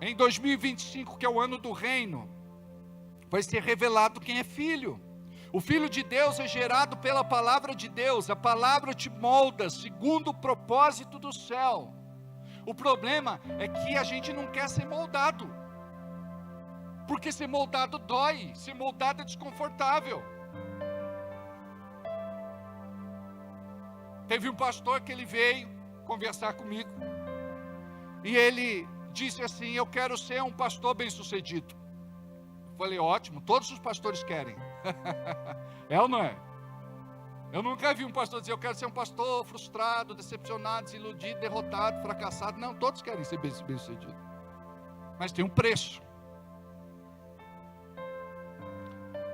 Em 2025, que é o ano do reino, vai ser revelado quem é filho. O Filho de Deus é gerado pela palavra de Deus. A palavra te molda segundo o propósito do céu. O problema é que a gente não quer ser moldado, porque ser moldado dói, ser moldado é desconfortável. Teve um pastor que ele veio conversar comigo, e ele disse assim, eu quero ser um pastor bem-sucedido. Eu falei, ótimo, todos os pastores querem. É ou não é? Eu nunca vi um pastor dizer, eu quero ser um pastor frustrado, decepcionado, desiludido, derrotado, fracassado. Não, todos querem ser bem-sucedido. mas tem um preço.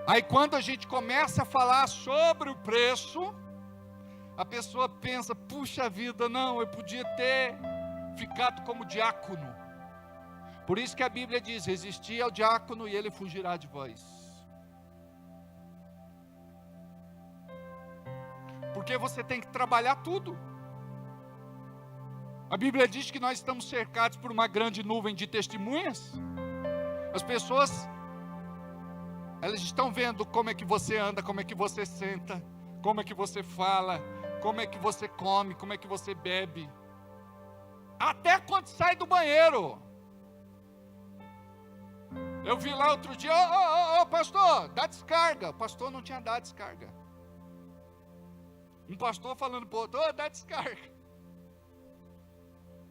Aí quando a gente começa a falar sobre o preço, a pessoa pensa, puxa vida, não, eu podia ter ficado como diácono. Por isso que a Bíblia diz, resisti ao diácono e ele fugirá de vós. Porque você tem que trabalhar tudo. A Bíblia diz que nós estamos cercados por uma grande nuvem de testemunhas. As pessoas, elas estão vendo como é que você anda, como é que você senta, como é que você fala, como é que você come, como é que você bebe. Até quando sai do banheiro. Eu vi lá outro dia, ô pastor, dá descarga. O pastor não tinha dado descarga. Um pastor falando para o outro, dá descarga.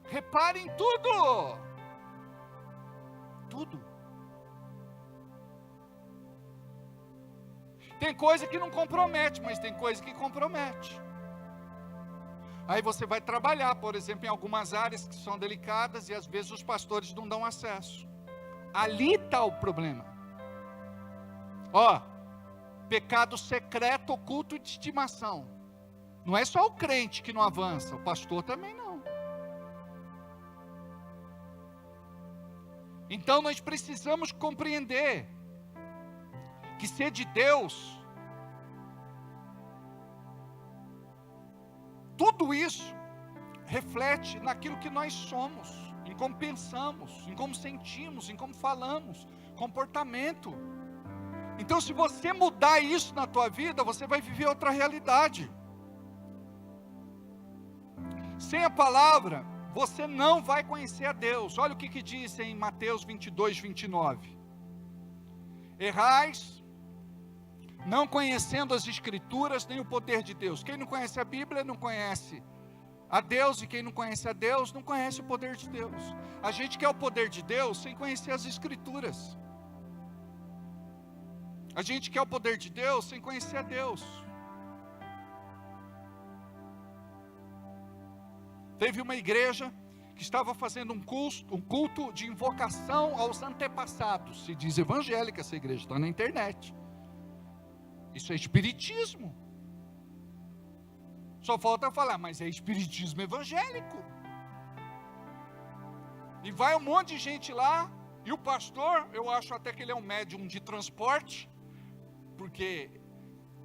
Reparem tudo. Tudo. Tem coisa que não compromete, mas tem coisa que compromete. Aí você vai trabalhar, por exemplo, em algumas áreas que são delicadas e às vezes os pastores não dão acesso. Ali está o problema. Pecado secreto, oculto e de estimação. Não é só o crente que não avança, o pastor também não. Então nós precisamos compreender que ser de Deus, tudo isso reflete naquilo que nós somos, em como pensamos, em como sentimos, em como falamos, comportamento. Então se você mudar isso na tua vida, você vai viver outra realidade. Sem a palavra, você não vai conhecer a Deus. Olha o que diz em Mateus 22, 29. Errais, não conhecendo as Escrituras, nem o poder de Deus. Quem não conhece a Bíblia, não conhece a Deus. E quem não conhece a Deus, não conhece o poder de Deus. A gente quer o poder de Deus sem conhecer as Escrituras. A gente quer o poder de Deus sem conhecer a Deus. Teve uma igreja que estava fazendo um culto de invocação aos antepassados. Se diz evangélica essa igreja, está na internet. Isso é espiritismo. Só falta falar, mas é espiritismo evangélico. E vai um monte de gente lá, e o pastor, eu acho até que ele é um médium de transporte, porque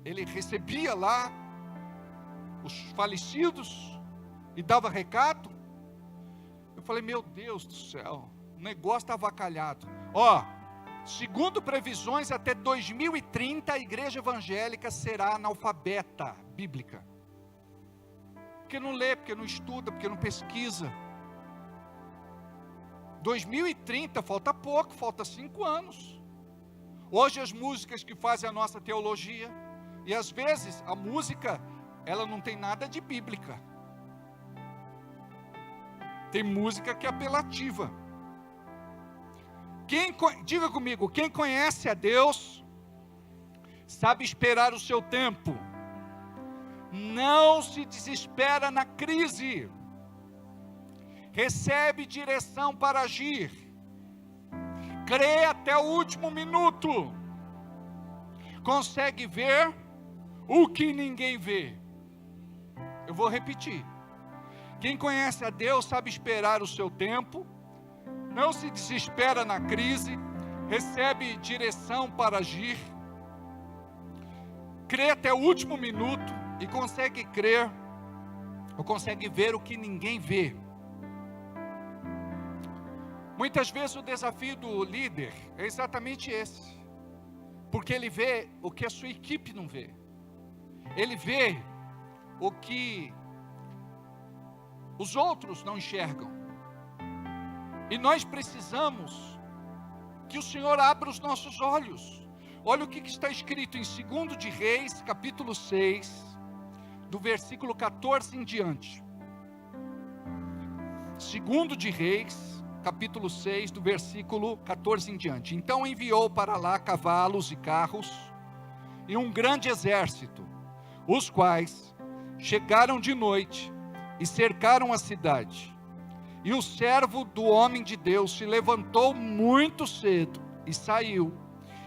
ele recebia lá os falecidos e dava recado. Eu falei, meu Deus do céu, o negócio está avacalhado. Segundo previsões, até 2030 a igreja evangélica será analfabeta bíblica. Porque não lê, porque não estuda, porque não pesquisa. 2030, falta pouco, falta 5 anos. Hoje as músicas que fazem a nossa teologia, e às vezes a música, ela não tem nada de bíblica. Tem música que é apelativa. Diga comigo, quem conhece a Deus, sabe esperar o seu tempo. Não se desespera na crise. Recebe direção para agir. Crê até o último minuto. Consegue ver o que ninguém vê. Eu vou repetir. Quem conhece a Deus sabe esperar o seu tempo, não se desespera na crise, recebe direção para agir, crê até o último minuto e consegue crer, ou consegue ver o que ninguém vê. Muitas vezes o desafio do líder é exatamente esse, porque ele vê o que a sua equipe não vê, ele vê o que os outros não enxergam. E nós precisamos que o Senhor abra os nossos olhos. Olha o que está escrito em 2 de Reis, capítulo 6, do versículo 14 em diante. 2 de Reis, capítulo 6, do versículo 14 em diante. Então enviou para lá cavalos e carros e um grande exército, os quais chegaram de noite e cercaram a cidade. E o servo do homem de Deus se levantou muito cedo e saiu.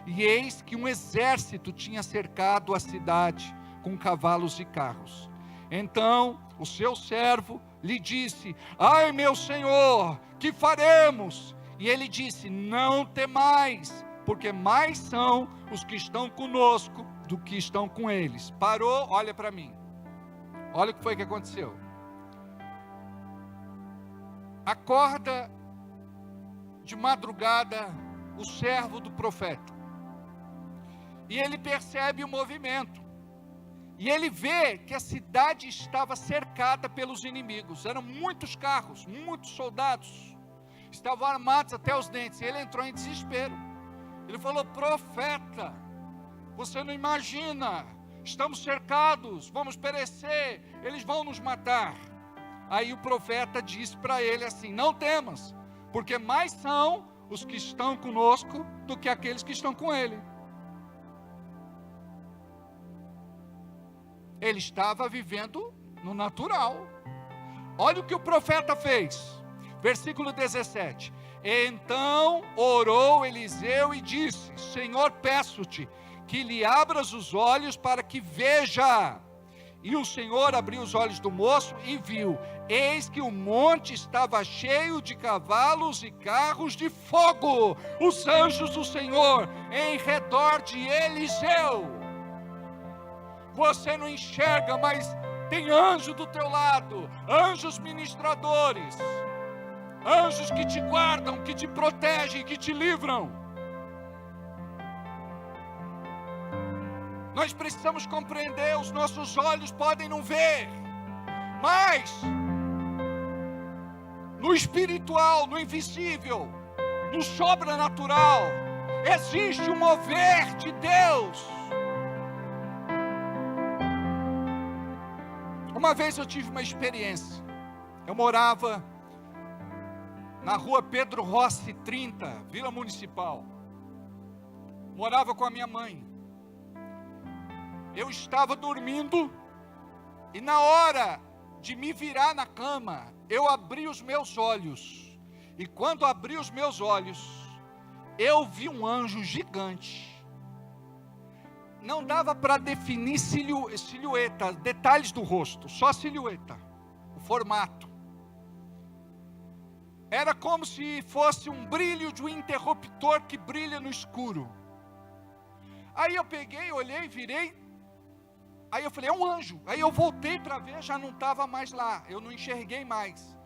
E eis que um exército tinha cercado a cidade com cavalos e carros. Então o seu servo lhe disse: ai, meu senhor, que faremos? E ele disse: não temais, porque mais são os que estão conosco do que estão com eles. Parou, olha para mim. Olha o que foi que aconteceu. Acorda de madrugada o servo do profeta. E ele percebe o movimento. E ele vê que a cidade estava cercada pelos inimigos. Eram muitos carros, muitos soldados. Estavam armados até os dentes. E ele entrou em desespero. Ele falou: profeta, você não imagina. Estamos cercados, vamos perecer. Eles vão nos matar. Aí o profeta disse para ele assim: não temas, porque mais são os que estão conosco do que aqueles que estão com ele. Ele estava vivendo no natural. Olha o que o profeta fez. Versículo 17. Então orou Eliseu e disse: Senhor, peço-te que lhe abras os olhos para que veja. E o Senhor abriu os olhos do moço e viu. Eis que o monte estava cheio de cavalos e carros de fogo, os anjos do Senhor em redor de Eliseu. Você não enxerga, mas tem anjo do teu lado, anjos ministradores, anjos que te guardam, que te protegem, que te livram. Nós precisamos compreender, os nossos olhos podem não ver, mas no espiritual, no invisível, no sobrenatural, existe um mover de Deus. Uma vez eu tive uma experiência. Eu morava na rua Pedro Rossi 30, Vila Municipal. Morava com a minha mãe. Eu estava dormindo e na hora de me virar na cama, eu abri os meus olhos. E quando abri os meus olhos, eu vi um anjo gigante. Não dava para definir silhueta, detalhes do rosto, só silhueta, o formato. Era como se fosse um brilho de um interruptor que brilha no escuro. Aí eu peguei, olhei, virei. Aí eu falei: é um anjo. Aí eu voltei para ver, já não estava mais lá, eu não enxerguei mais.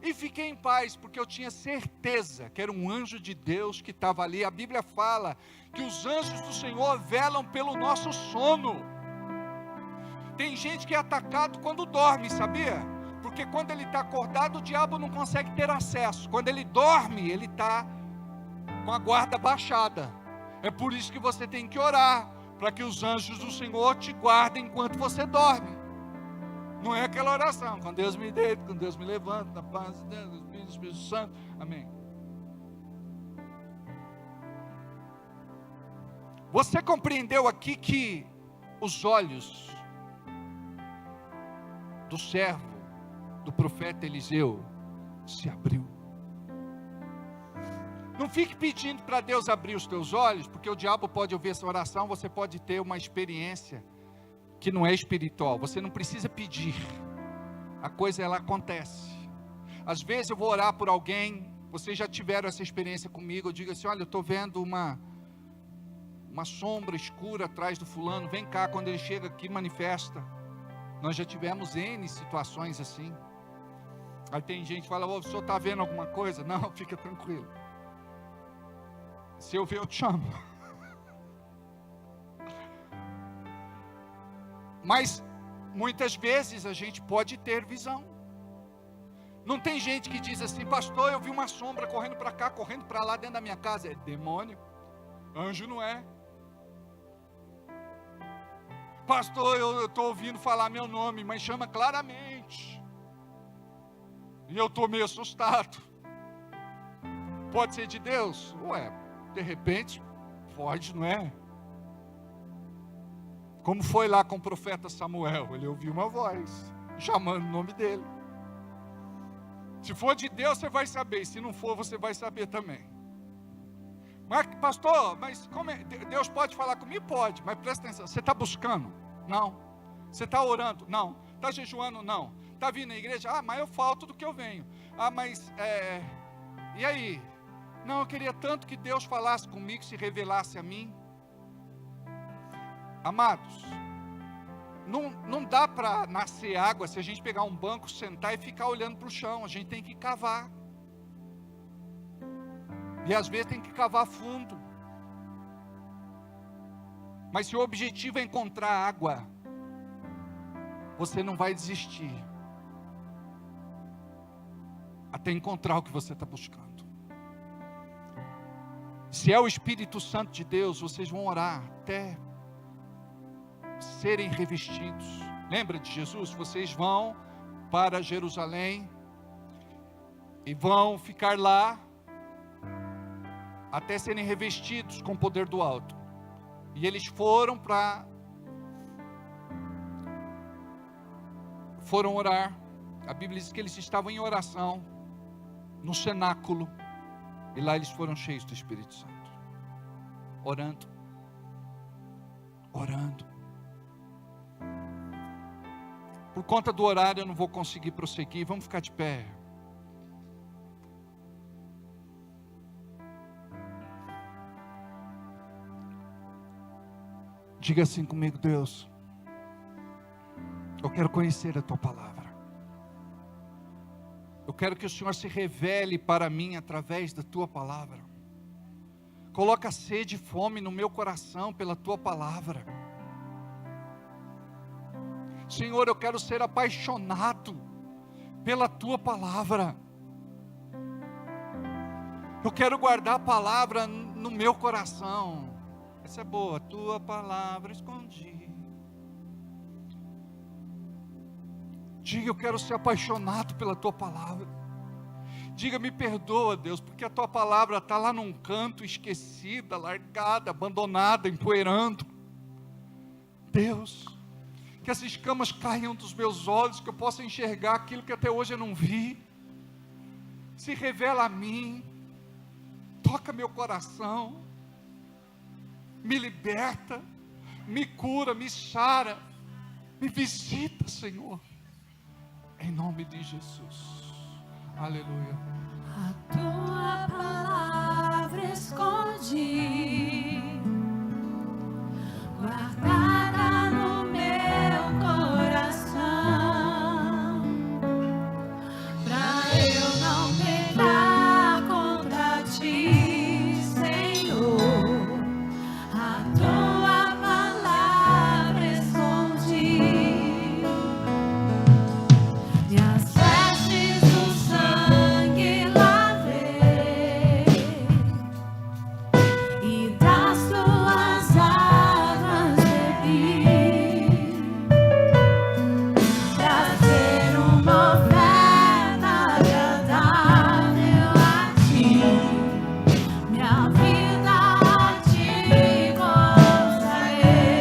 E fiquei em paz, porque eu tinha certeza que era um anjo de Deus que estava ali. A Bíblia fala que os anjos do Senhor velam pelo nosso sono. Tem gente que é atacado quando dorme, sabia? Porque quando ele está acordado, o diabo não consegue ter acesso. Quando ele dorme, ele está com a guarda baixada. É por isso que você tem que orar, para que os anjos do Senhor te guardem enquanto você dorme. Não é aquela oração: com Deus me deito, com Deus me levanto, na paz de Deus, Espírito Santo, amém. Você compreendeu aqui que os olhos do servo, do profeta Eliseu, se abriu? Não fique pedindo para Deus abrir os teus olhos, porque o diabo pode ouvir essa oração, você pode ter uma experiência que não é espiritual. Você não precisa pedir, a coisa ela acontece. Às vezes eu vou orar por alguém, vocês já tiveram essa experiência comigo, eu digo assim: olha, eu estou vendo uma sombra escura atrás do fulano, vem cá, quando ele chega aqui manifesta. Nós já tivemos N situações assim. Aí tem gente que fala: o senhor está vendo alguma coisa? Não, fica tranquilo, se eu ver eu te chamo. Mas muitas vezes a gente pode ter visão. Não tem gente que diz assim: pastor, eu vi uma sombra correndo para cá, correndo para lá dentro da minha casa. É demônio, anjo não é. Pastor, eu estou ouvindo falar meu nome, mas chama claramente, e eu estou meio assustado. Pode ser de Deus? Ué, de repente pode, não é? Como foi lá com o profeta Samuel, ele ouviu uma voz chamando o nome dele. Se for de Deus, você vai saber. E se não for, você vai saber também. Mas, pastor, mas como é? Deus pode falar comigo? Pode, mas presta atenção. Você está buscando? Não. Você está orando? Não. Está jejuando? Não. Está vindo à igreja? Ah, mas eu falto do que eu venho. Ah, mas, e aí? Não, eu queria tanto que Deus falasse comigo, se revelasse a mim. Amados, não dá para nascer água se a gente pegar um banco, sentar e ficar olhando para o chão. A gente tem que cavar. E às vezes tem que cavar fundo. Mas se o objetivo é encontrar água, você não vai desistir até encontrar o que você está buscando. Se é o Espírito Santo de Deus, vocês vão orar até serem revestidos. Lembra de Jesus? Vocês vão para Jerusalém e vão ficar lá até serem revestidos com o poder do alto. E eles foram orar. A Bíblia diz que eles estavam em oração no cenáculo, e lá eles foram cheios do Espírito Santo, orando. Por conta do horário eu não vou conseguir prosseguir. Vamos ficar de pé. Diga assim comigo: Deus, eu quero conhecer a Tua Palavra. Eu quero que o Senhor se revele para mim através da Tua Palavra. Coloca sede e fome no meu coração pela Tua Palavra. Senhor, eu quero ser apaixonado pela Tua Palavra. Eu quero guardar a Palavra no meu coração. Essa é boa. Tua Palavra escondi. Diga: eu quero ser apaixonado pela Tua Palavra. Diga: me perdoa, Deus, porque a Tua Palavra está lá num canto, esquecida, largada, abandonada, empoeirando. Deus, que essas escamas caiam dos meus olhos, que eu possa enxergar aquilo que até hoje eu não vi. Se revela a mim, toca meu coração, me liberta, me cura, me sara, me visita, Senhor, em nome de Jesus. Aleluia. A Tua Palavra escondi, guardada no meu coração, pra eu não pecar contra Ti, Senhor. A Tua Palavra escondi, e as vestes do sangue lavei, e das Tuas águas bebi, pra ser uma oferta agradável a Ti, minha vida a Ti consagrei.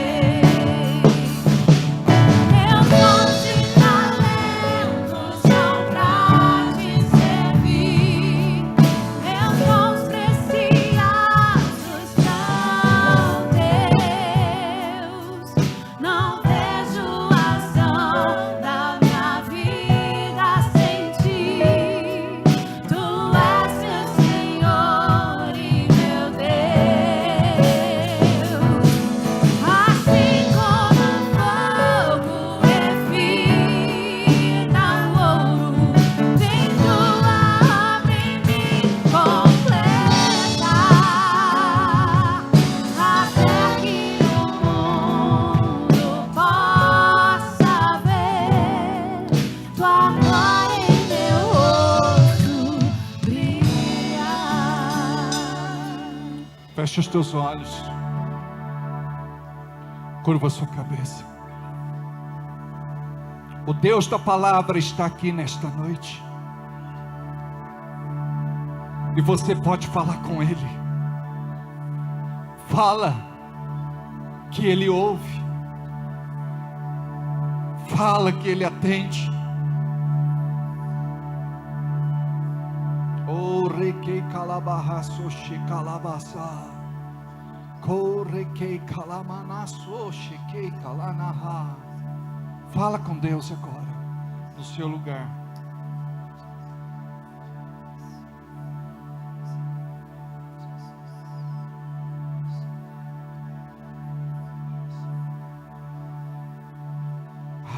Meus dons e talentos são pra Te servir, meus dons preciosos são Teus. Não vejo ação da minha vida sem Ti. Tu és meu Senhor e meu Deus. Assim como o fogo refina o ouro, vem Tua obra em mim completar, até que o mundo possa ver Tua glória em meu rosto brilhar. Feche os teus olhos, curva a sua cabeça. O Deus da Palavra está aqui nesta noite, e você pode falar com Ele. Fala, que Ele ouve. Fala, que Ele atende. Corre que calabarraço che calabasa. Corre que calamanaço che que calanaha. Fala com Deus agora, no seu lugar.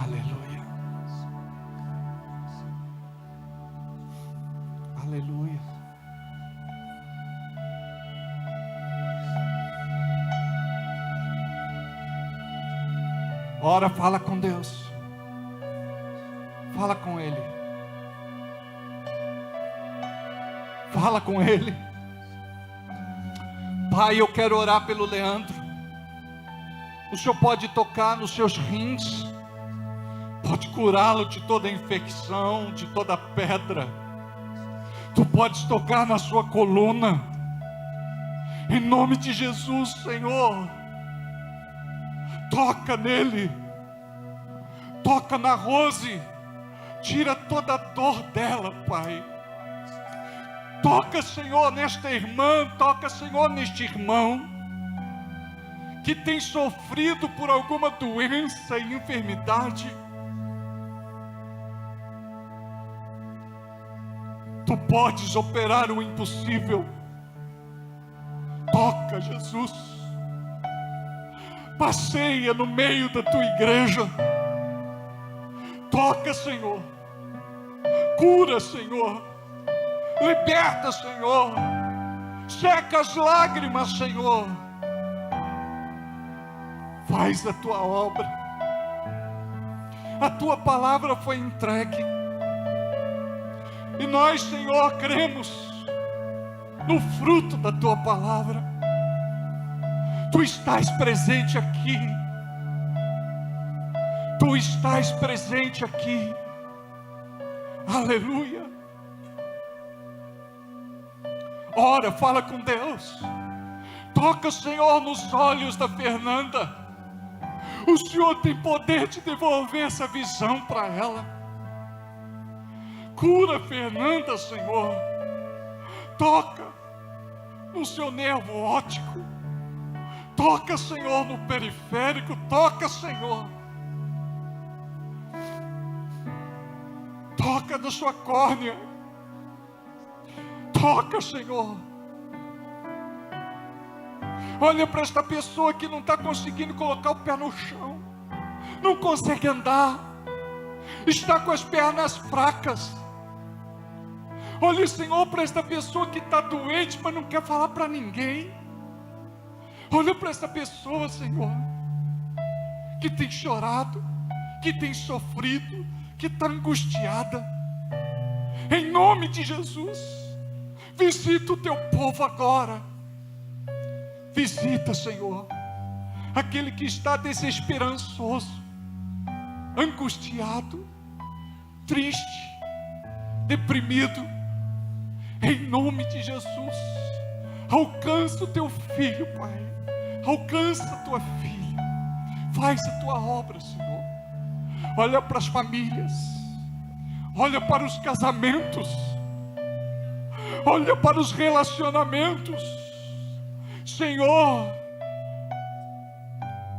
Aleluia. Aleluia. Ora, fala com Deus. Fala com Ele. Fala com Ele. Pai, eu quero orar pelo Leandro. O Senhor pode tocar nos seus rins, pode curá-lo de toda infecção, de toda pedra. Tu podes tocar na sua coluna. Em nome de Jesus, Senhor. Toca nele. Toca na Rose. Tira toda a dor dela, Pai. Toca, Senhor, nesta irmã. Toca, Senhor, neste irmão que tem sofrido por alguma doença e enfermidade. Tu podes operar o impossível. Toca, Jesus. Passeia no meio da tua igreja. Toca, Senhor. Cura, Senhor. Liberta, Senhor. Seca as lágrimas, Senhor. Faz a tua obra. A tua palavra foi entregue. E nós, Senhor, cremos no fruto da tua palavra. Tu estás presente aqui. Tu estás presente aqui. Aleluia. Ora, fala com Deus. Toca, Senhor, nos olhos da Fernanda. O Senhor tem poder de devolver essa visão para ela. Cura Fernanda, Senhor. Toca no seu nervo óptico. Toca, Senhor, no periférico. Toca, Senhor. Toca na sua córnea. Toca, Senhor. Olha para esta pessoa que não está conseguindo colocar o pé no chão. Não consegue andar. Está com as pernas fracas. Olha, Senhor, para esta pessoa que está doente, mas não quer falar para ninguém. Olha para essa pessoa, Senhor, que tem chorado, que tem sofrido, que está angustiada. Em nome de Jesus, visita o teu povo agora. Visita, Senhor, aquele que está desesperançoso, angustiado, triste, deprimido. Em nome de Jesus, alcança o teu filho, Pai. Alcança a tua filha. Faz a tua obra, Senhor. Olha para as famílias. Olha para os casamentos. Olha para os relacionamentos. Senhor,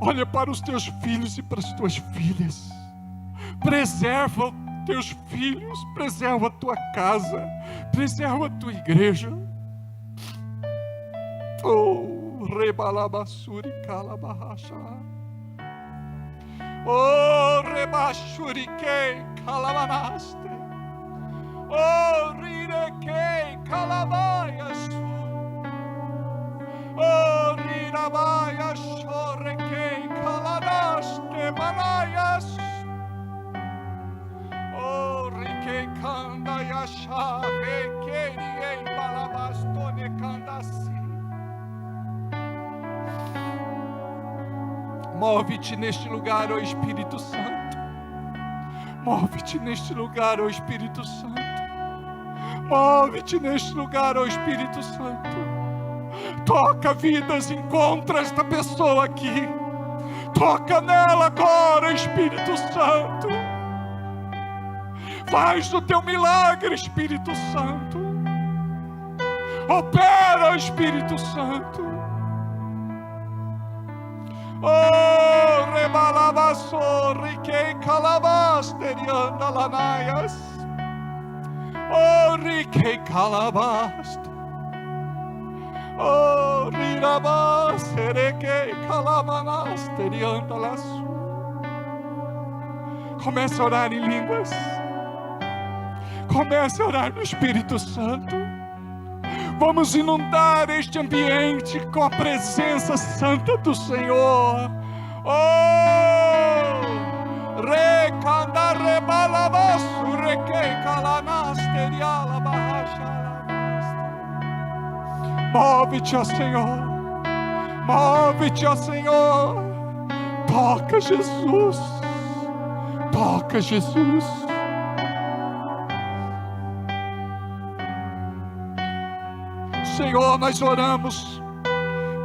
olha para os teus filhos e para as tuas filhas. Preserva os teus filhos. Preserva a tua casa. Preserva a tua igreja. Oh, rebalabassuri calabarracha. Oh, rebashurikei calabanaste. Oh, rirekei calabayasu. Oh, rirabayashorekei calanaste manayas. Oh, rikei kanda yasha rekei balabastone kandasi. Move-te neste lugar, ó Espírito Santo. Move-te neste lugar, ó Espírito Santo. Move-te neste lugar, ó Espírito Santo. Toca vidas, encontra esta pessoa aqui. Toca nela agora, Espírito Santo. Faz o teu milagre, Espírito Santo. Opera, Espírito Santo. Oh, rebalabasso, riquei calabasterianda lanaias. Oh, riquei calabast. Oh, rirabaserequei calamanasterianda laço. Comece a orar em línguas. Comece a orar no Espírito Santo. Vamos inundar este ambiente com a presença santa do Senhor. Oh! Recanda rebalabaço, requei calanasteriala barrachala. Move-te, ó Senhor. Move-te, ó Senhor. Toca, Jesus. Toca, Jesus. Senhor, nós oramos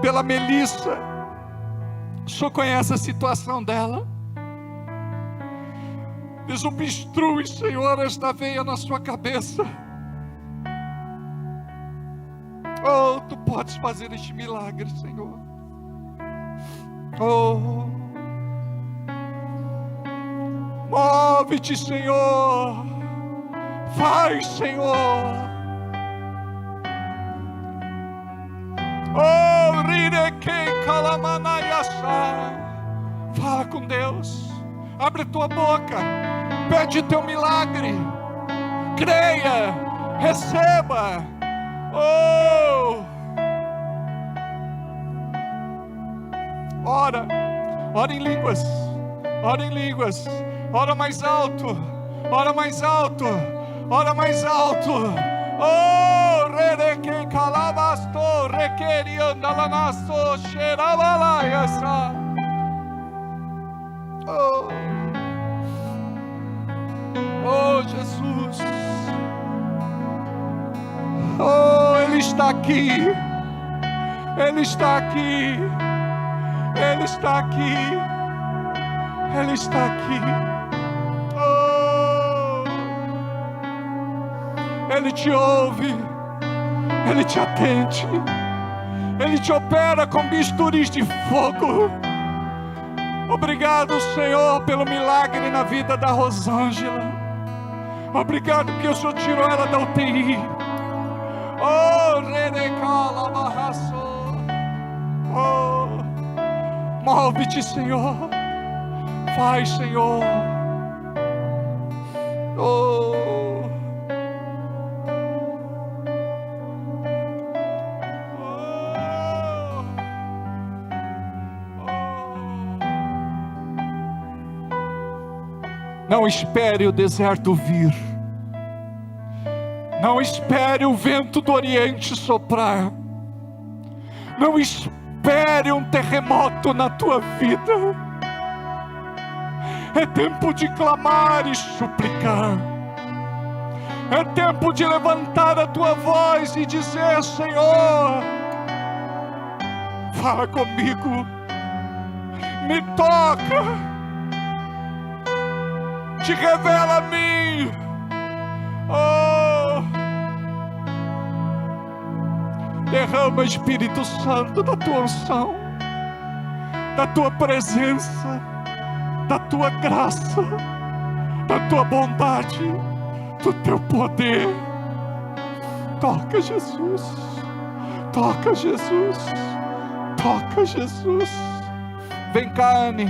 pela Melissa. O Senhor conhece a situação dela. Desobstrui, Senhor, esta veia na sua cabeça. Oh, Tu podes fazer este milagre, Senhor. Oh, move-te, Senhor. Faz, Senhor. Oh, rirequei calamanaiaçá. Fala com Deus. Abre tua boca. Pede teu milagre. Creia. Receba. Oh. Ora. Ora em línguas. Ora em línguas. Ora mais alto. Ora mais alto. Ora mais alto. Oh, rerequei calabasto, requerianda lanasso, xerabalaiaça. Oh, Jesus. Oh, Ele está aqui. Ele está aqui. Ele está aqui. Ele está aqui. Ele te ouve, Ele te atende, Ele te opera com bisturis de fogo. Obrigado, Senhor, pelo milagre na vida da Rosângela. Obrigado que o Senhor tirou ela da UTI. Oh, redecala barraço. Oh, move-te, Senhor. Faz, Senhor. Oh. Não espere o deserto vir. Não espere o vento do Oriente soprar. Não espere um terremoto na tua vida. É tempo de clamar e suplicar. É tempo de levantar a tua voz e dizer: Senhor, fala comigo. Me toca. Te revela a mim. Oh, derrama, Espírito Santo, da tua unção, da tua presença, da tua graça, da tua bondade, do teu poder. Toca, Jesus. Toca, Jesus. Toca, Jesus. Vem cá, Anne.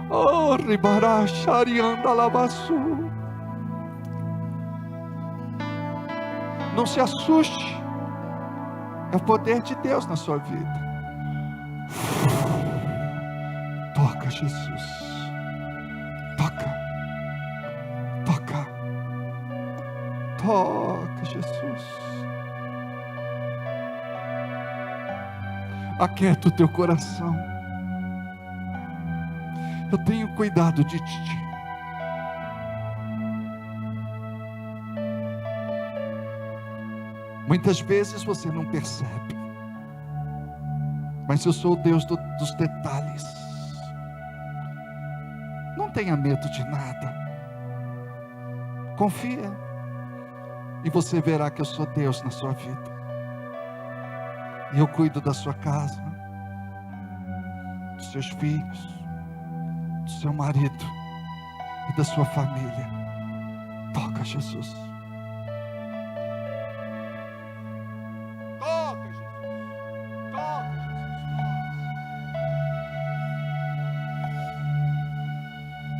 Oh, ribará, xarianda, lavaçu. Não se assuste. É o poder de Deus na sua vida. Toca, Jesus. Toca. Toca. Toca, Jesus. Aquieta o teu coração. Eu tenho cuidado de ti. Muitas vezes você não percebe, mas eu sou o Deus dos detalhes. Não tenha medo de nada. Confia. E você verá que eu sou Deus na sua vida. E eu cuido da sua casa, dos seus filhos, do seu marido e da sua família. Toca, Jesus. Toca, Jesus.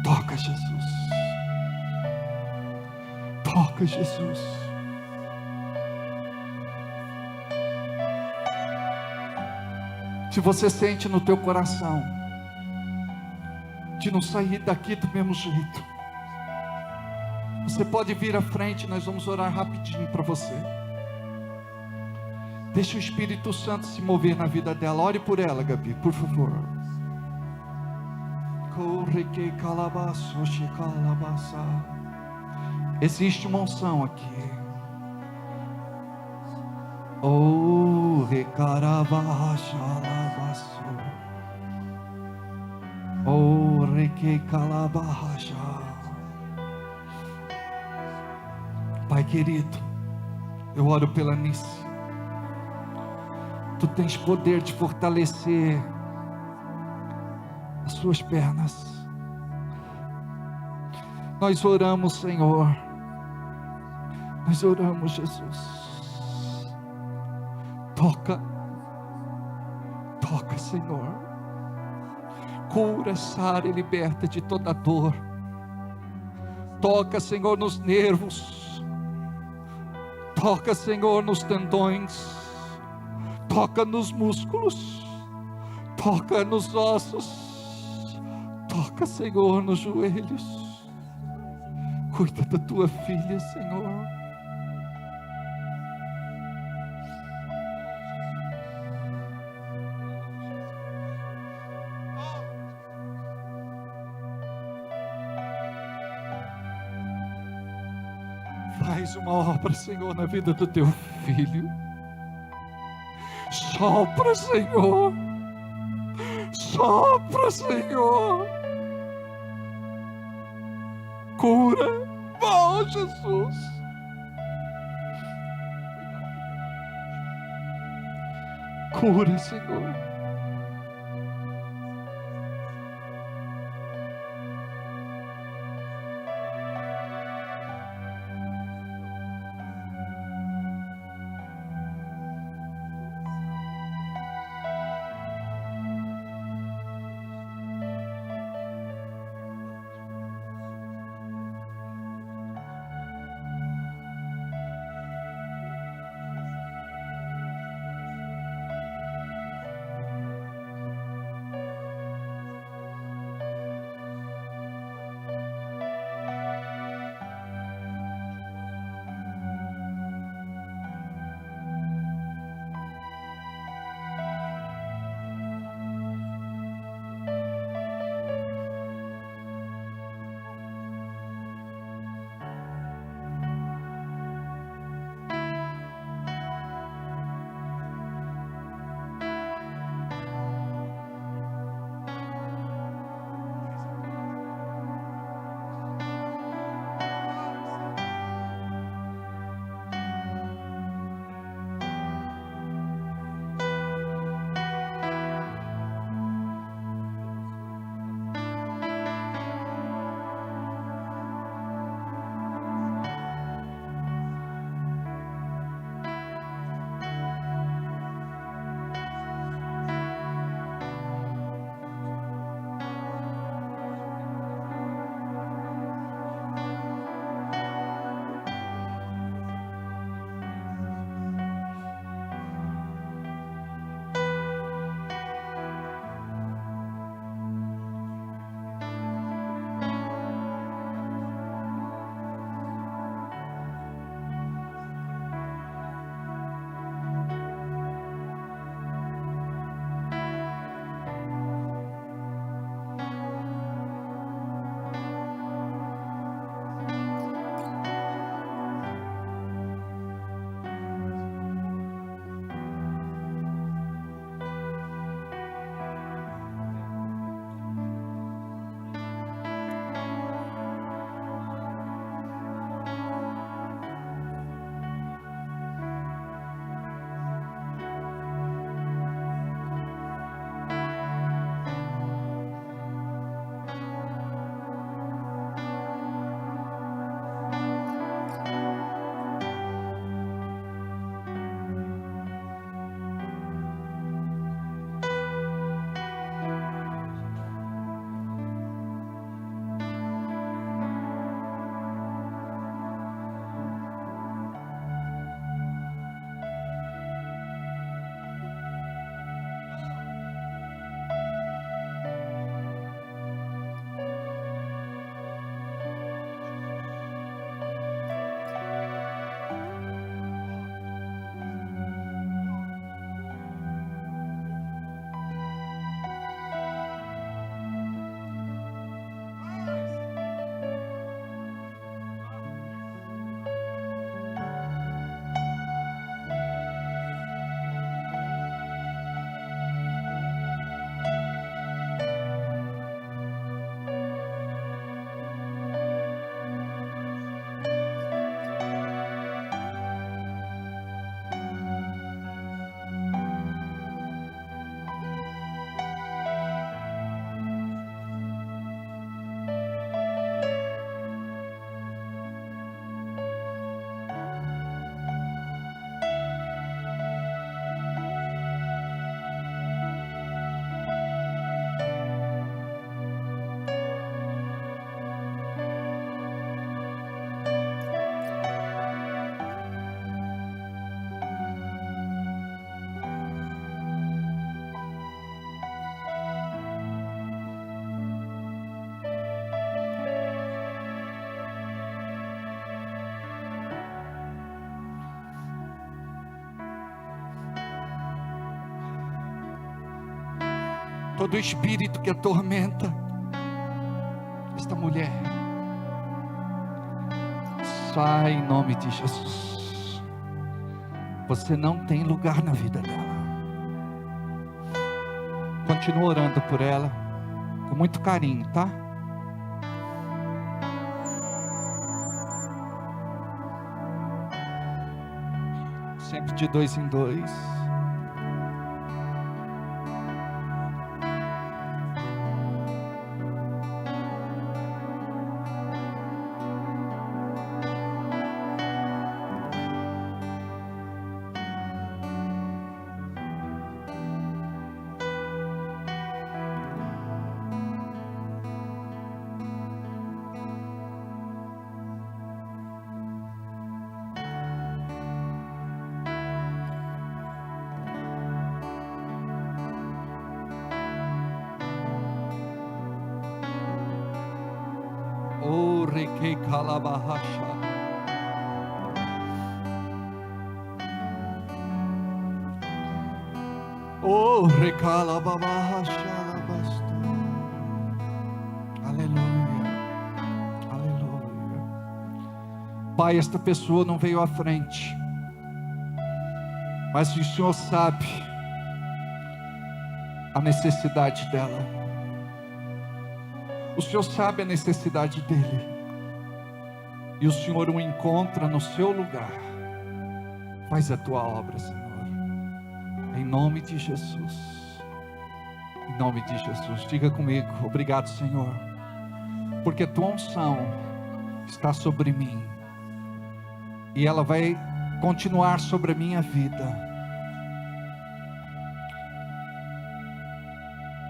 Toca, Jesus. Toca, Jesus. Toca, Jesus. Se você sente no teu coração de não sair daqui do mesmo jeito, você pode vir à frente, nós vamos orar rapidinho para você. Deixa o Espírito Santo se mover na vida dela. Ore por ela, Gabi, por favor. Existe uma unção aqui. Oh, recaravacha. Oh, reque calabaja. Pai querido, eu oro pela Nice. Tu tens poder de fortalecer as suas pernas. Nós oramos, Senhor. Nós oramos, Jesus. Toca, Senhor. Cura, sara e liberta de toda dor. Toca, Senhor, nos nervos. Toca, Senhor, nos tendões. Toca nos músculos. Toca nos ossos. Toca, Senhor, nos joelhos. Cuida da tua filha, Senhor. Faz uma obra, Senhor, na vida do teu filho. Sopra, Senhor. Sopra, Senhor. Cura. Oh, Jesus. Cura, Senhor. todo espírito que atormenta esta mulher, sai em nome de Jesus. Você não tem lugar na vida dela. Continua orando por ela, com muito carinho, tá? Sempre de 2 em 2. Oh, Reke Kalabahasha. Oh, Rekalabahasha. Aleluia. Aleluia. Pai, esta pessoa não veio à frente, mas o Senhor sabe a necessidade dela. O Senhor sabe a necessidade dele, e o Senhor o encontra no seu lugar. Faz a tua obra, Senhor, em nome de Jesus. Em nome de Jesus, diga comigo: obrigado, Senhor, porque a tua unção está sobre mim, e ela vai continuar sobre a minha vida.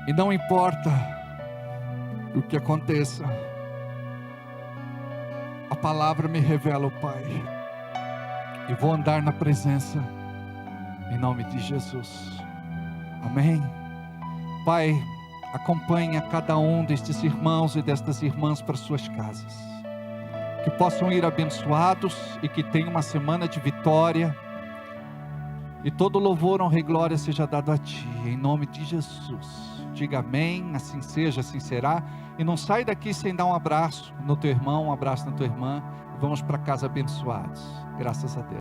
E não importa o que aconteça, a palavra me revela o Pai, e vou andar na presença, em nome de Jesus. Amém. Pai, acompanha cada um destes irmãos e destas irmãs para suas casas, que possam ir abençoados e que tenham uma semana de vitória, e todo louvor, honra e glória seja dado a Ti, em nome de Jesus. Diga amém, assim seja, assim será. E não sai daqui sem dar um abraço no teu irmão, um abraço na tua irmã. E vamos para casa abençoados. Graças a Deus.